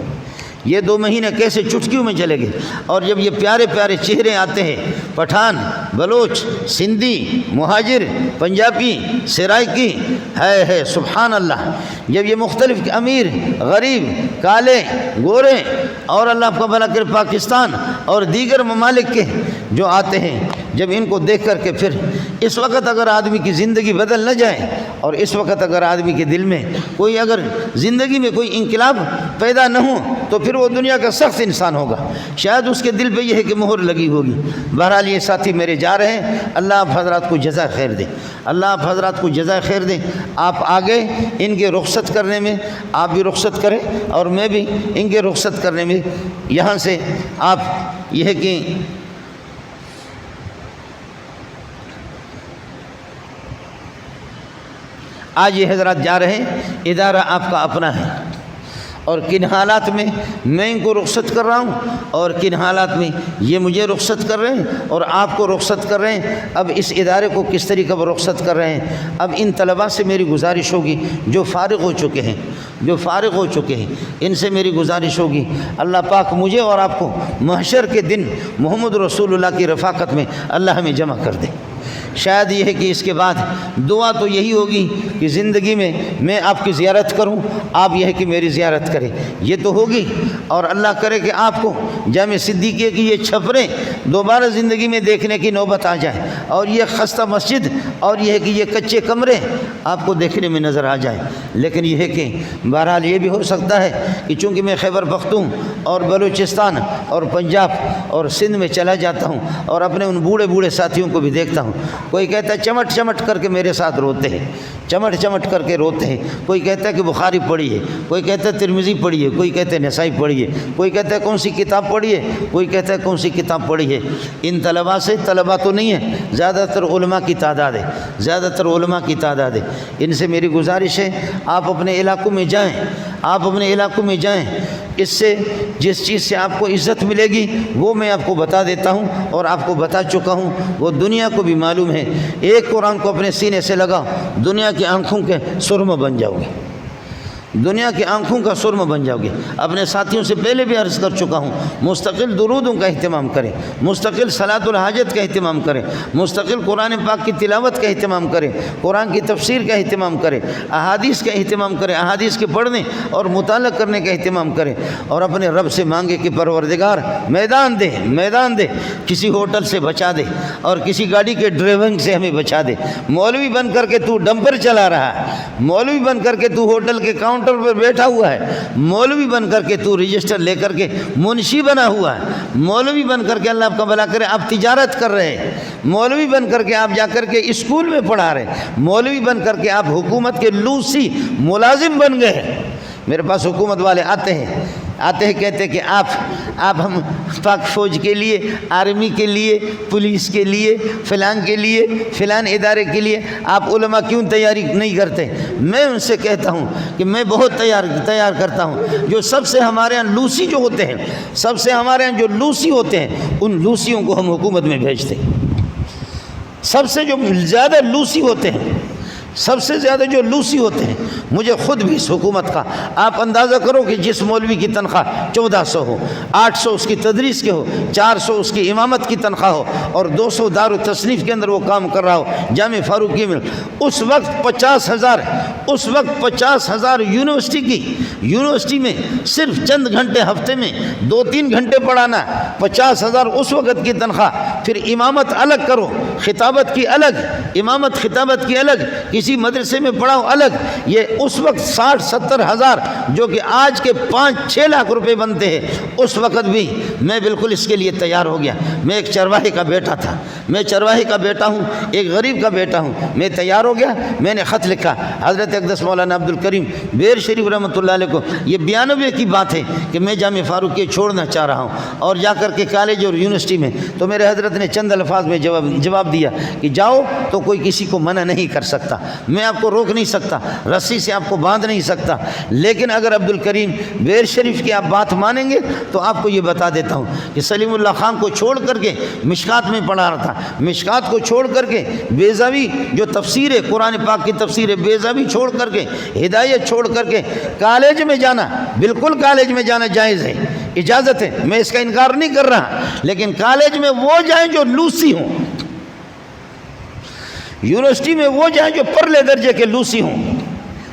یہ 2 مہینے کیسے چٹکیوں میں چلے گئے. اور جب یہ پیارے پیارے چہرے آتے ہیں، پٹھان، بلوچ، سندھی، مہاجر، پنجابی، سرائکی، ہے سبحان اللہ. جب یہ مختلف امیر، غریب، کالے، گورے، اور اللہ کا بھلا کرے پاکستان اور دیگر ممالک کے جو آتے ہیں، جب ان کو دیکھ کر کے پھر اس وقت اگر آدمی کی زندگی بدل نہ جائے، اور اس وقت اگر آدمی کے دل میں کوئی، اگر زندگی میں کوئی انقلاب پیدا نہ ہو، تو پھر وہ دنیا کا سخت انسان ہوگا. شاید اس کے دل پہ یہ ہے کہ مہر لگی ہوگی. بہرحال یہ ساتھی میرے جا رہے ہیں، اللہ آپ حضرات کو جزائے خیر دے، اللہ آپ حضرات کو جزائے خیر دے. آپ آگے ان کے رخصت کرنے میں آپ بھی رخصت کریں، اور میں بھی ان کے رخصت کرنے میں یہاں سے آپ یہ ہے کہ آج یہ حضرات جا رہے ہیں، ادارہ آپ کا اپنا ہے، اور کن حالات میں میں ان کو رخصت کر رہا ہوں اور کن حالات میں یہ مجھے رخصت کر رہے ہیں اور آپ کو رخصت کر رہے ہیں. اب اس ادارے کو کس طریقے پر رخصت کر رہے ہیں. اب ان طلباء سے میری گزارش ہوگی جو فارغ ہو چکے ہیں، ان سے میری گزارش ہوگی، اللہ پاک مجھے اور آپ کو محشر کے دن محمد رسول اللہ کی رفاقت میں اللہ ہمیں جمع کر دے. شاید یہ ہے کہ اس کے بعد دعا تو یہی ہوگی کہ زندگی میں آپ کی زیارت کروں، آپ یہ ہے کہ میری زیارت کریں، یہ تو ہوگی. اور اللہ کرے کہ آپ کو جامع صدیقیہ کی یہ چھپریں دوبارہ زندگی میں دیکھنے کی نوبت آ جائے، اور یہ خستہ مسجد اور یہ ہے کہ یہ کچے کمرے آپ کو دیکھنے میں نظر آ جائیں. لیکن یہ ہے کہ بہرحال یہ بھی ہو سکتا ہے کہ چونکہ میں خیبر پختون اور بلوچستان اور پنجاب اور سندھ میں چلا جاتا ہوں، اور اپنے ان بوڑھے بوڑھے ساتھیوں کو بھی دیکھتا ہوں. کوئی کہتا ہے چمٹ چمٹ کر کے میرے ساتھ روتے ہیں، چمٹ چمٹ کر کے روتے ہیں. کوئی کہتا ہے کہ بخاری پڑھی ہے، کوئی کہتا ہے ترمذی پڑھی ہے، کوئی کہتا ہے نسائی پڑھی ہے، کوئی کہتا ہے کون سی کتاب پڑھی ہے، کوئی کہتا ہے کون سی کتاب پڑھی ہے. ان طلباء سے، طلباء تو نہیں ہے، زیادہ تر علماء کی تعداد ہے، ان سے میری گزارش ہے آپ اپنے علاقوں میں جائیں. اس سے جس چیز سے آپ کو عزت ملے گی وہ میں آپ کو بتا دیتا ہوں، اور آپ کو بتا چکا ہوں، وہ دنیا کو بھی معلوم ہے. ایک قرآن کو اپنے سینے سے لگاؤ، دنیا کی آنکھوں کے سرمہ بن جاؤ گے. دنیا کی آنکھوں کا سرمہ بن جاؤ گے۔ اپنے ساتھیوں سے پہلے بھی عرض کر چکا ہوں، مستقل درودوں کا اہتمام کریں، مستقل صلاۃ الحاجت کا اہتمام کریں، مستقل قرآن پاک کی تلاوت کا اہتمام کریں، قرآن کی تفسیر کا اہتمام کریں، احادیث کا اہتمام کریں، احادیث کے پڑھنے اور مطالعہ کرنے کا اہتمام کریں، اور اپنے رب سے مانگے کہ پروردگار میدان دے، کسی ہوٹل سے بچا دے اور کسی گاڑی کے ڈرائیونگ سے ہمیں بچا دے۔ مولوی بن کر کے تو ڈمپر چلا رہا ہے، مولوی بن کر کے تو ہوٹل کے کاؤنٹر پر بیٹھا ہوا ہے، مولوی بن کر کے تو رجسٹر لے کر کے منشی بنا ہوا ہے، مولوی بن کر کے اللہ آپ کا بھلا کرے آپ تجارت کر رہے ہیں، مولوی بن کر کے آپ جا کر کے اسکول میں پڑھا رہے ہیں، مولوی بن کر کے آپ حکومت کے لوسی ملازم بن گئے ہیں۔ میرے پاس حکومت والے آتے ہیں کہتے ہیں کہ آپ ہم پاک فوج کے لیے، آرمی کے لیے، پولیس کے لیے، فلان ادارے کے لیے آپ علماء کیوں تیاری نہیں کرتے؟ میں ان سے کہتا ہوں کہ میں بہت تیار کرتا ہوں۔ جو سب سے ہمارے ہاں لوسی جو ہوتے ہیں، جو لوسی ہوتے ہیں، ان لوسیوں کو ہم حکومت میں بھیجتے ہیں۔ سب سے جو زیادہ لوسی ہوتے ہیں، جو لوسی ہوتے ہیں، مجھے خود بھی اس حکومت کا آپ اندازہ کرو کہ جس مولوی کی تنخواہ 1400 ہو، 800 اس کی تدریس کے ہو، 400 اس کی امامت کی تنخواہ ہو، اور 200 دار التصنیف کے اندر وہ کام کر رہا ہو جامع فاروقی میں، اس وقت 50,000 یونیورسٹی میں صرف چند گھنٹے ہفتے میں 2-3 گھنٹے پڑھانا، 50,000 اس وقت کی تنخواہ۔ پھر امامت الگ کرو، خطابت کی الگ، امامت خطابت کی الگ، کسی مدرسے میں پڑھاؤ الگ، یہ اس وقت 60-70 ہزار جو کہ آج کے 5-6 لاکھ روپے بنتے ہیں، اس وقت بھی میں بالکل اس کے لیے تیار ہو گیا۔ میں ایک چرواہے کا بیٹا تھا، میں چرواہے کا بیٹا ہوں، ایک غریب کا بیٹا ہوں، میں تیار ہو گیا۔ میں نے خط لکھا حضرت اقدس مولانا عبدالکریم بیر شریف رحمۃ اللہ علیہ کو، یہ 92 کی بات ہے کہ میں جامع فاروقیہ چھوڑنا چاہ رہا ہوں اور جا کر کے کالج اور یونیورسٹی میں، تو میرے حضرت نے چند الفاظ میں جواب دیا کہ جاؤ تو کوئی کسی کو منع نہیں کر سکتا، میں آپ کو روک نہیں سکتا، رسی سے آپ کو باندھ نہیں سکتا، لیکن اگر عبدالکریم بیر شریف کی آپ بات مانیں گے تو آپ کو یہ بتا دیتا ہوں کہ سلیم اللہ خان کو چھوڑ کر کے مشکات میں پڑھا رہا تھا، مشکات کو چھوڑ کر کے بیضاوی جو تفسیر ہے قرآن پاک کی تفسیر ہے، بیضاوی چھوڑ کر کے، ہدایت چھوڑ کر کے کالج میں جانا، بالکل کالج میں جانا جائز ہے، اجازت ہے، میں اس کا انکار نہیں کر رہا، لیکن کالج میں وہ جائیں جو لوسی ہوں، یونیورسٹی میں وہ جائیں جو پرلے درجے کے لوسی ہوں۔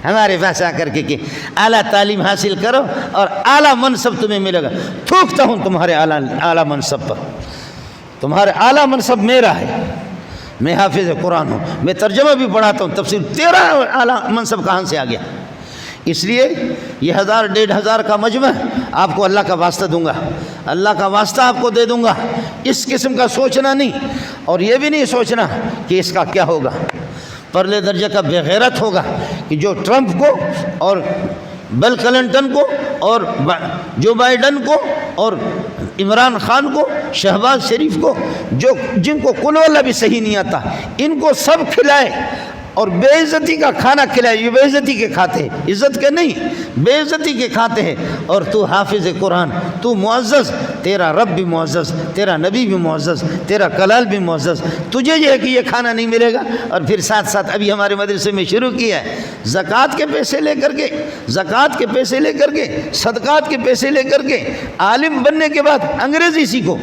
ہمارے پاس آ کر کے کہ اعلیٰ تعلیم حاصل کرو اور اعلیٰ منصب تمہیں ملے گا، تھوکتا ہوں تمہارے اعلیٰ منصب پر، تمہارے اعلیٰ منصب میرا ہے، میں حافظ قرآن ہوں، میں ترجمہ بھی پڑھاتا ہوں، تفسیر، تیرا اعلیٰ منصب کہاں سے آ گیا؟ اس لیے یہ 1000-1500 کا مجمع آپ کو اللہ کا واسطہ دوں گا، اللہ کا واسطہ آپ کو دے دوں گا، اس قسم کا سوچنا نہیں، اور یہ بھی نہیں سوچنا کہ اس کا کیا ہوگا، پرلے درجے کا بے غیرت ہوگا کہ جو ٹرمپ کو اور بل کلنٹن کو اور جو بائیڈن کو اور عمران خان کو، شہباز شریف کو، جن کو قل واللہ بھی صحیح نہیں آتا، ان کو سب کھلائے اور بے عزتی کا کھانا کھلائے، یہ بے عزتی کے کھاتے ہیں، عزت کے نہیں، بے عزتی کے کھاتے ہیں، اور تو حافظ قرآن، تو معزز، تیرا رب بھی معزز، تیرا نبی بھی معزز، تیرا کلال بھی معزز، تجھے یہ ہے کہ یہ کھانا نہیں ملے گا۔ اور پھر ساتھ ابھی ہمارے مدرسے میں شروع کیا ہے، زکوٰۃ کے پیسے لے کر کے، صدقات کے پیسے لے کر کے، عالم بننے کے بعد انگریزی سیکھو۔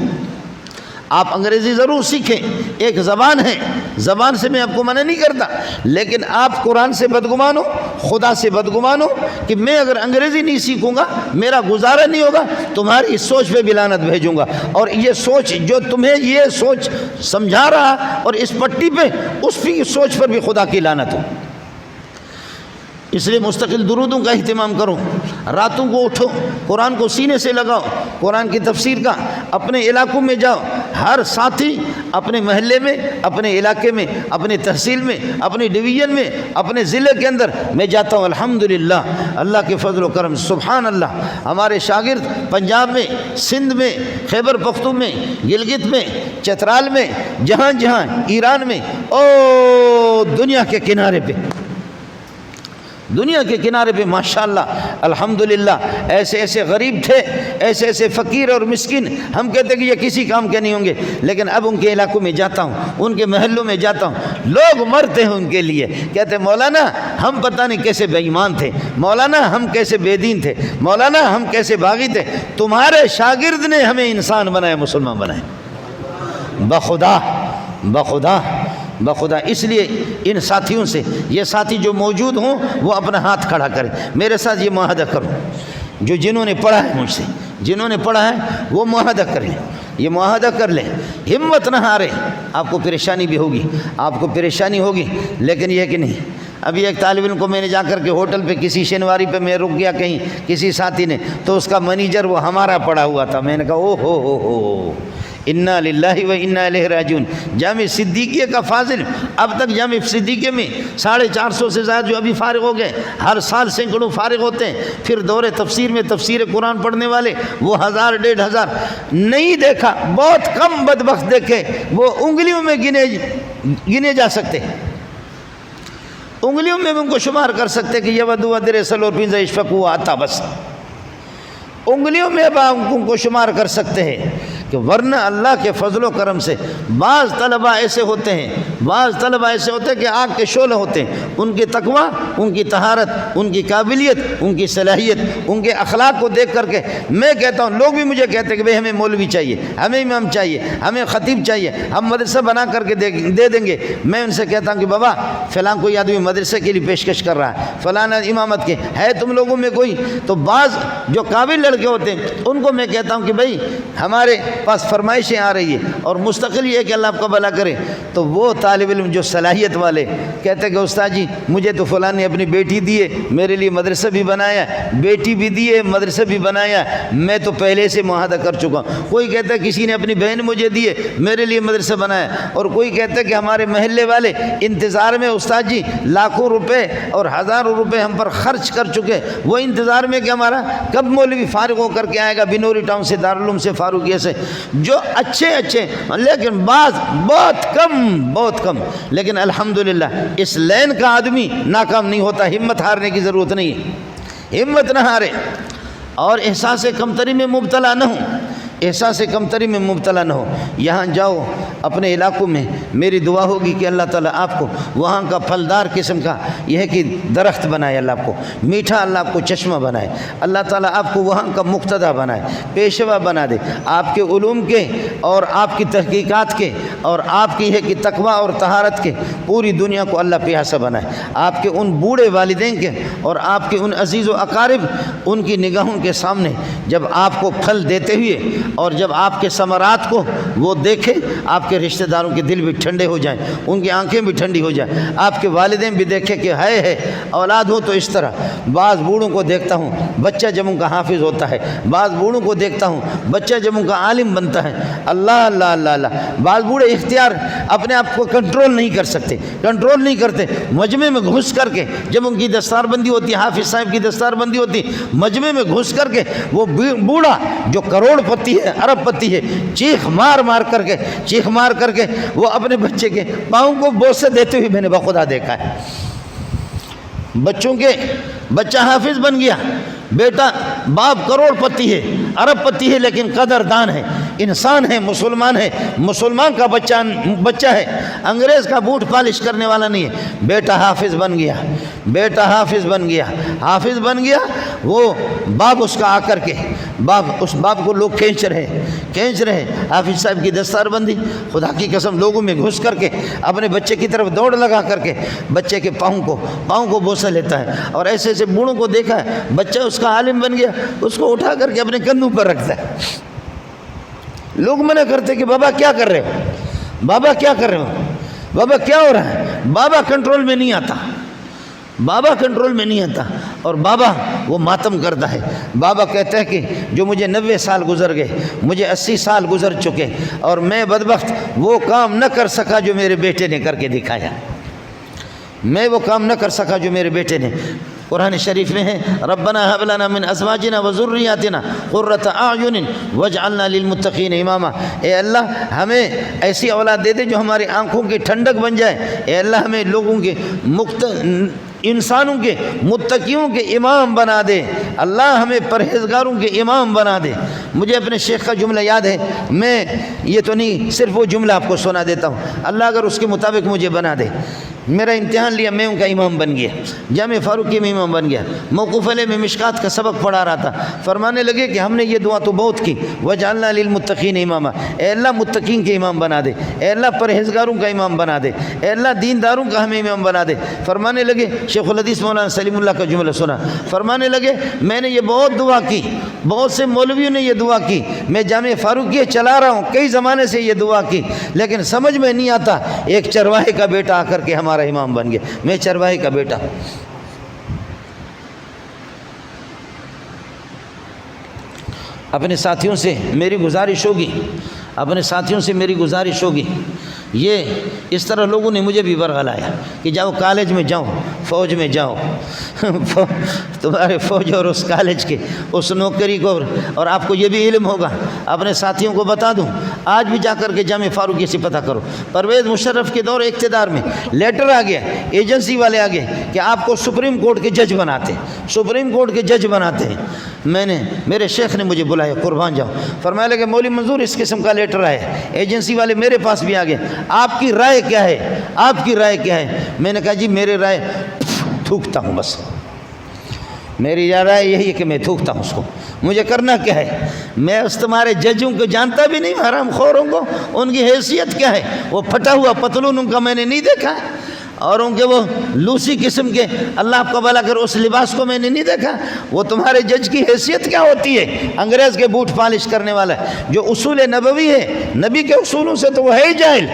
آپ انگریزی ضرور سیکھیں، ایک زبان ہے، زبان سے میں آپ کو منع نہیں کرتا، لیکن آپ قرآن سے بدگمان ہو، خدا سے بدگمان ہو کہ میں اگر انگریزی نہیں سیکھوں گا میرا گزارا نہیں ہوگا، تمہاری اس سوچ پہ بھی لعنت بھیجوں گا، اور یہ سوچ جو تمہیں یہ سوچ سمجھا رہا اور اس پٹی پہ، اس کی سوچ پر بھی خدا کی لعنت ہو۔ اس لیے مستقل درودوں کا اہتمام کرو، راتوں کو اٹھو، قرآن کو سینے سے لگاؤ، قرآن کی تفسیر کا، اپنے علاقوں میں جاؤ، ہر ساتھی اپنے محلے میں، اپنے علاقے میں، اپنے تحصیل میں، اپنے ڈویژن میں، اپنے ضلع کے اندر میں جاتا ہوں، الحمدللہ اللہ کے فضل و کرم، سبحان اللہ، ہمارے شاگرد پنجاب میں، سندھ میں، خیبر پختون میں، گلگت میں، چترال میں، جہاں جہاں، ایران میں، او دنیا کے کنارے پہ دنیا کے کنارے پہ ماشاءاللہ الحمدللہ ایسے ایسے غریب تھے، ایسے ایسے فقیر اور مسکین، ہم کہتے کہ یہ کسی کام کے نہیں ہوں گے، لیکن اب ان کے علاقوں میں جاتا ہوں، ان کے محلوں میں جاتا ہوں، لوگ مرتے ہیں ان کے لیے، کہتے مولانا ہم پتہ نہیں کیسے بے ایمان تھے، مولانا ہم کیسے بے دین تھے، مولانا ہم کیسے باغی تھے، تمہارے شاگرد نے ہمیں انسان بنایا، مسلمان بنائے، بخدا بخدا بخدا۔ اس لیے ان ساتھیوں سے، یہ ساتھی جو موجود ہوں وہ اپنا ہاتھ کھڑا کریں، میرے ساتھ یہ معاہدہ کرو، جنہوں نے پڑھا ہے مجھ سے، جنہوں نے پڑھا ہے وہ معاہدہ کر لیں، یہ معاہدہ کر لیں، ہمت نہ ہارے۔ آپ کو پریشانی بھی ہوگی، آپ کو پریشانی ہوگی، لیکن یہ کہ نہیں، ابھی ایک طالب علم کو میں نے جا کر کے ہوٹل پہ کسی شنواری پہ میں رک گیا کہیں کسی ساتھی نے، تو اس کا منیجر وہ ہمارا پڑا ہوا تھا، میں نے کہا او ہو انا للہ و انا الیہ راجعون۔ جامع صدیقیہ کا فاضل، اب تک جامع صدیقیہ میں 450 سے زیادہ جو ابھی فارغ ہو گئے، ہر سال سینکڑوں فارغ ہوتے ہیں، پھر دور تفسیر میں تفسیر قرآن پڑھنے والے وہ 1000 1500 نہیں دیکھا، بہت کم بدبخت دیکھے، وہ انگلیوں میں گنے جا سکتے، انگلیوں میں ان کو شمار کر سکتے کہ یہ ودو ادر سلور پنزا اشفق ہوا آتا، بس انگلیوں میں اب ان کو شمار کر سکتے ہیں، کہ ورنہ اللہ کے فضل و کرم سے بعض طلبہ ایسے ہوتے ہیں کہ آگ کے شعلے ہوتے ہیں، ان کی تقویٰ، ان کی طہارت، ان کی قابلیت، ان کی صلاحیت، ان کے اخلاق کو دیکھ کر کے میں کہتا ہوں، لوگ بھی مجھے کہتے ہیں کہ بھئی ہمیں مولوی چاہیے، ہمیں امام چاہیے، ہمیں خطیب چاہیے، ہم مدرسہ بنا کر کے دے دیں گے۔ میں ان سے کہتا ہوں کہ بابا فلاں کوئی آدمی مدرسے کے لیے پیشکش کر رہا ہے، فلاں امامت کے ہے تم لوگوں میں کوئی، تو بعض جو قابل لڑکے ہوتے ہیں ان کو میں کہتا ہوں کہ بھئی ہمارے پاس فرمائشیں آ رہی ہے اور مستقل یہ کہ اللہ آپ کا بھلا کرے، تو وہ طالب علم جو صلاحیت والے کہتے کہ استاد جی مجھے تو فلاں نے اپنی بیٹی دی ہے، میرے لیے مدرسہ بھی بنایا، بیٹی بھی دی ہے، مدرسہ بھی بنایا، میں تو پہلے سے معاہدہ کر چکا ہوں۔ کوئی کہتا ہے کسی نے اپنی بہن مجھے دی ہے، میرے لیے مدرسہ بنایا، اور کوئی کہتا ہے کہ ہمارے محلے والے انتظار میں استاد جی لاکھوں روپے اور ہزاروں روپے ہم پر خرچ کر چکے، وہ انتظار میں کہ ہمارا کب مولوی فارغ ہو کر کے آئے گا بنوری ٹاؤن سے، دارالعلوم سے، فاروقیہ سے، جو اچھے لیکن بعض بہت کم، لیکن الحمدللہ اس لین کا آدمی ناکام نہیں ہوتا، ہمت ہارنے کی ضرورت نہیں ہے، ہمت نہ ہارے اور احساس کمتری میں مبتلا نہ ہوں، احساس کمتری میں مبتلا نہ ہو۔ یہاں جاؤ اپنے علاقوں میں، میری دعا ہوگی کہ اللہ تعالیٰ آپ کو وہاں کا پھلدار قسم کا یہ ہے کہ درخت بنائے، اللہ آپ کو میٹھا، اللہ آپ کو چشمہ بنائے، اللہ تعالیٰ آپ کو وہاں کا مقتدیٰ بنائے، پیشوا بنا دے، آپ کے علوم کے اور آپ کی تحقیقات کے اور آپ کی ہے کہ تقویٰ اور طہارت کے پوری دنیا کو اللہ پیاسا بنائے، آپ کے ان بوڑھے والدین کے اور آپ کے ان عزیز و اقارب ان کی نگاہوں کے سامنے جب آپ کو پھل دیتے ہوئے اور جب آپ کے ثمرات کو وہ دیکھیں، آپ کے رشتہ داروں کے دل بھی ٹھنڈے ہو جائیں، ان کی آنکھیں بھی ٹھنڈی ہو جائیں، آپ کے والدین بھی دیکھیں کہ ہے اولاد ہو تو اس طرح۔ بعض بوڑھوں کو دیکھتا ہوں بچہ جب ان کا حافظ ہوتا ہے، بعض بوڑھوں کو دیکھتا ہوں بچہ جب ان کا عالم بنتا ہے، اللہ اللہ اللہ اللہ۔ بعض بوڑھے اختیار اپنے آپ کو کنٹرول نہیں کر سکتے، کنٹرول نہیں کرتے، مجمع میں گھس کر کے جب ان کی دستار بندی ہوتی ہے، حافظ صاحب کی دستار بندی ہوتی، مجمع میں گھس کر کے وہ بوڑھا جو کروڑ پتی ہے، ارب پتی ہے، چیخ مار کر کے وہ اپنے بچے کے پاؤں کو بوسے دیتے ہوئے میں نے بخدا دیکھا ہے۔ بچہ حافظ بن گیا، بیٹا باپ کروڑ پتی ہے، ارب پتی ہے، لیکن قدر دان ہے، انسان ہے، مسلمان کا بچہ ہے، انگریز کا بوٹ پالش کرنے والا نہیں ہے، بیٹا حافظ بن گیا، وہ باپ اس کا آ کر کے اس باپ کو لوگ کھینچ رہے، حافظ صاحب کی دستار بندی، خدا کی قسم لوگوں میں گھس کر کے اپنے بچے کی طرف دوڑ لگا کر کے بچے کے پاؤں کو بوسہ لیتا ہے، اور ایسے بوڑھوں کو دیکھا ہے، بچہ اس کا عالم بن گیا، اس کو اٹھا کر کے اپنے کندھوں پر رکھتا ہے۔ لوگ منع کرتے کہ بابا کیا کر رہے ہو، بابا کیا ہو رہا ہے، بابا کنٹرول میں نہیں آتا، اور بابا وہ ماتم کرتا ہے۔ بابا کہتا ہے کہ جو مجھے 90 سال گزر گئے، مجھے 80 سال گزر چکے، اور میں بدبخت وہ کام نہ کر سکا جو میرے بیٹے نے کر کے دکھایا، قرآن شریف میں ہے ربنا هب لنا من ازواجنا وذرياتنا قرۃ اعین واجعلنا للمتقین اماما۔ اے اللہ ہمیں ایسی اولاد دے دے جو ہماری آنکھوں کی ٹھنڈک بن جائے، اے اللہ ہمیں لوگوں کے انسانوں کے متقیوں کے امام بنا دے، اللہ ہمیں پرہیزگاروں کے امام بنا دے۔ مجھے اپنے شیخ کا جملہ یاد ہے، میں یہ تو نہیں صرف وہ جملہ آپ کو سنا دیتا ہوں، اللہ اگر اس کے مطابق مجھے بنا دے۔ میرا امتحان لیا، میں ان کا امام بن گیا، جامع فاروقی میں امام بن گیا، موقوف علیہ میں مشکات کا سبق پڑھا رہا تھا، فرمانے لگے کہ ہم نے یہ دعا تو بہت کی، وجعلنا للمتقین اماما، اے اللہ متقین کے امام بنا دے، اے اللہ پرہیزگاروں کا امام بنا دے، اے اللہ دینداروں کا ہمیں امام بنا دے۔ فرمانے لگے، شیخ الحدیث مولانا سلیم اللہ کا جملہ سنا، فرمانے لگے میں نے یہ بہت دعا کی، بہت سے مولویوں نے یہ دعا کی، میں جامع فاروقیہ چلا رہا ہوں، کئی زمانے سے یہ دعا کی، لیکن سمجھ میں نہیں آتا، ایک چرواہے کا بیٹا آ کر کے ہمارا امام بن گیا، میں چرواہے کا بیٹا۔ اپنے ساتھیوں سے میری گزارش ہوگی، یہ اس طرح لوگوں نے مجھے بھی ورغلایا کہ جاؤ کالج میں جاؤ، فوج میں جاؤ، تمہارے فوج اور اس کالج کے اس نوکری کو، اور آپ کو یہ بھی علم ہوگا، اپنے ساتھیوں کو بتا دوں، آج بھی جا کر کے جامع فاروقی سے پتہ کرو، پرویز مشرف کے دور اقتدار میں لیٹر آ گیا، ایجنسی والے آ گئے کہ آپ کو سپریم کورٹ کے جج بناتے ہیں، میرے شیخ نے مجھے بلایا، قربان جاؤ، فرمایا لگے مولوی منظور اس قسم کا لیٹر آیا ہے، ایجنسی والے میرے پاس بھی آ گئے، آپ کی رائے کیا ہے؟ میں نے کہا جی میری رائے تھوکتا ہوں، بس میری رائے یہی ہے کہ میں تھوکتا ہوں اس کو، مجھے کرنا کیا ہے؟ میں اس تمہارے ججوں کو جانتا بھی نہیں، حرام خوروں کو، ان کی حیثیت کیا ہے؟ وہ پھٹا ہوا پتلون ان کا میں نے نہیں دیکھا، اور ان کے وہ لوسی قسم کے، اللہ آپ کا بھلا کر، اس لباس کو میں نے نہیں دیکھا۔ وہ تمہارے جج کی حیثیت کیا ہوتی ہے؟ انگریز کے بوٹ پالش کرنے والا ہے، جو اصول نبوی ہے، نبی کے اصولوں سے تو وہ ہے ہی جاہل،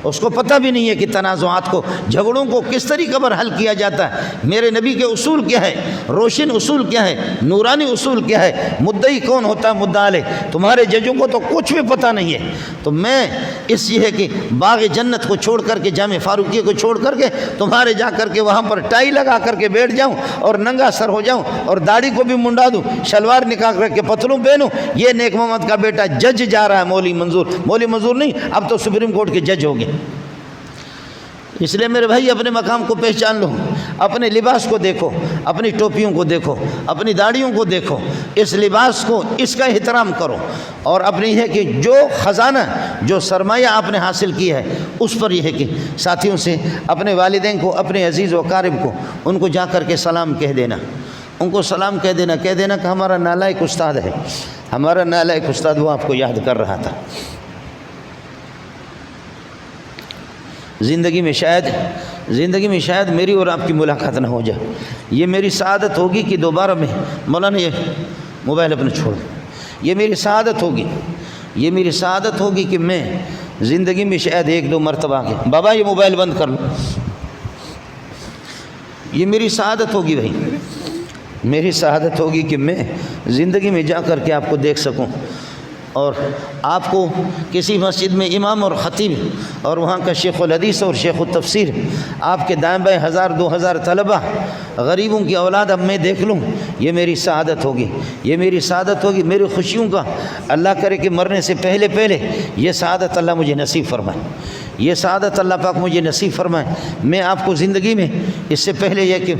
اس کو پتہ بھی نہیں ہے کہ تنازعات کو، جھگڑوں کو کس طریقے پر حل کیا جاتا ہے، میرے نبی کے اصول کیا ہے، روشن اصول کیا ہے، نورانی اصول کیا ہے، مدعی کون ہوتا ہے، مدعا علیہ، تمہارے ججوں کو تو کچھ بھی پتہ نہیں ہے۔ تو میں اس یہ ہے کہ باغ جنت کو چھوڑ کر کے، جامع فاروقیہ کو چھوڑ کر کے، تمہارے جا کر کے وہاں پر ٹائی لگا کر کے بیٹھ جاؤں اور ننگا سر ہو جاؤں اور داڑھی کو بھی منڈا دوں، شلوار نکال کر کے پتلوں پہنوں، یہ نیک محمد کا بیٹا جج جا رہا ہے، مولوی منظور نہیں، اب تو سپریم کورٹ کے جج ہو گئے۔ اس لیے میرے بھائی اپنے مقام کو پہچان لو، اپنے لباس کو دیکھو، اپنی ٹوپیوں کو دیکھو، اپنی داڑھیوں کو دیکھو، اس لباس کو، اس کا احترام کرو، اور اپنی ہے کہ جو خزانہ، جو سرمایہ آپ نے حاصل کیا ہے، اس پر یہ ہے کہ ساتھیوں سے، اپنے والدین کو، اپنے عزیز و اقارب کو، ان کو جا کر کے سلام کہہ دینا، ان کو سلام کہہ دینا کہ ہمارا نالائق استاد ہے، ہمارا نالائق استاد وہ آپ کو یاد کر رہا تھا۔ زندگی میں شاید میری اور آپ کی ملاقات نہ ہو جائے، یہ میری سعادت ہوگی کہ دوبارہ میں، مولانا یہ موبائل اپنے چھوڑ، یہ میری سعادت ہوگی کہ میں زندگی میں شاید ایک دو مرتبہ آگے، بابا یہ موبائل بند کر لو، یہ میری سعادت ہوگی بھائی، میری سعادت ہوگی کہ میں زندگی میں جا کر کے آپ کو دیکھ سکوں، اور آپ کو کسی مسجد میں امام اور خطیب اور وہاں کا شیخ الحدیث اور شیخ التفسیر، آپ کے دائیں بائیں 1000 2000 طلبہ، غریبوں کی اولاد اب میں دیکھ لوں، یہ میری سعادت ہوگی، میری خوشیوں کا، اللہ کرے کہ مرنے سے پہلے یہ سعادت اللہ مجھے نصیب فرمائے، یہ سعادت اللہ پاک مجھے نصیب فرمائے۔ میں آپ کو زندگی میں اس سے پہلے یہ کہ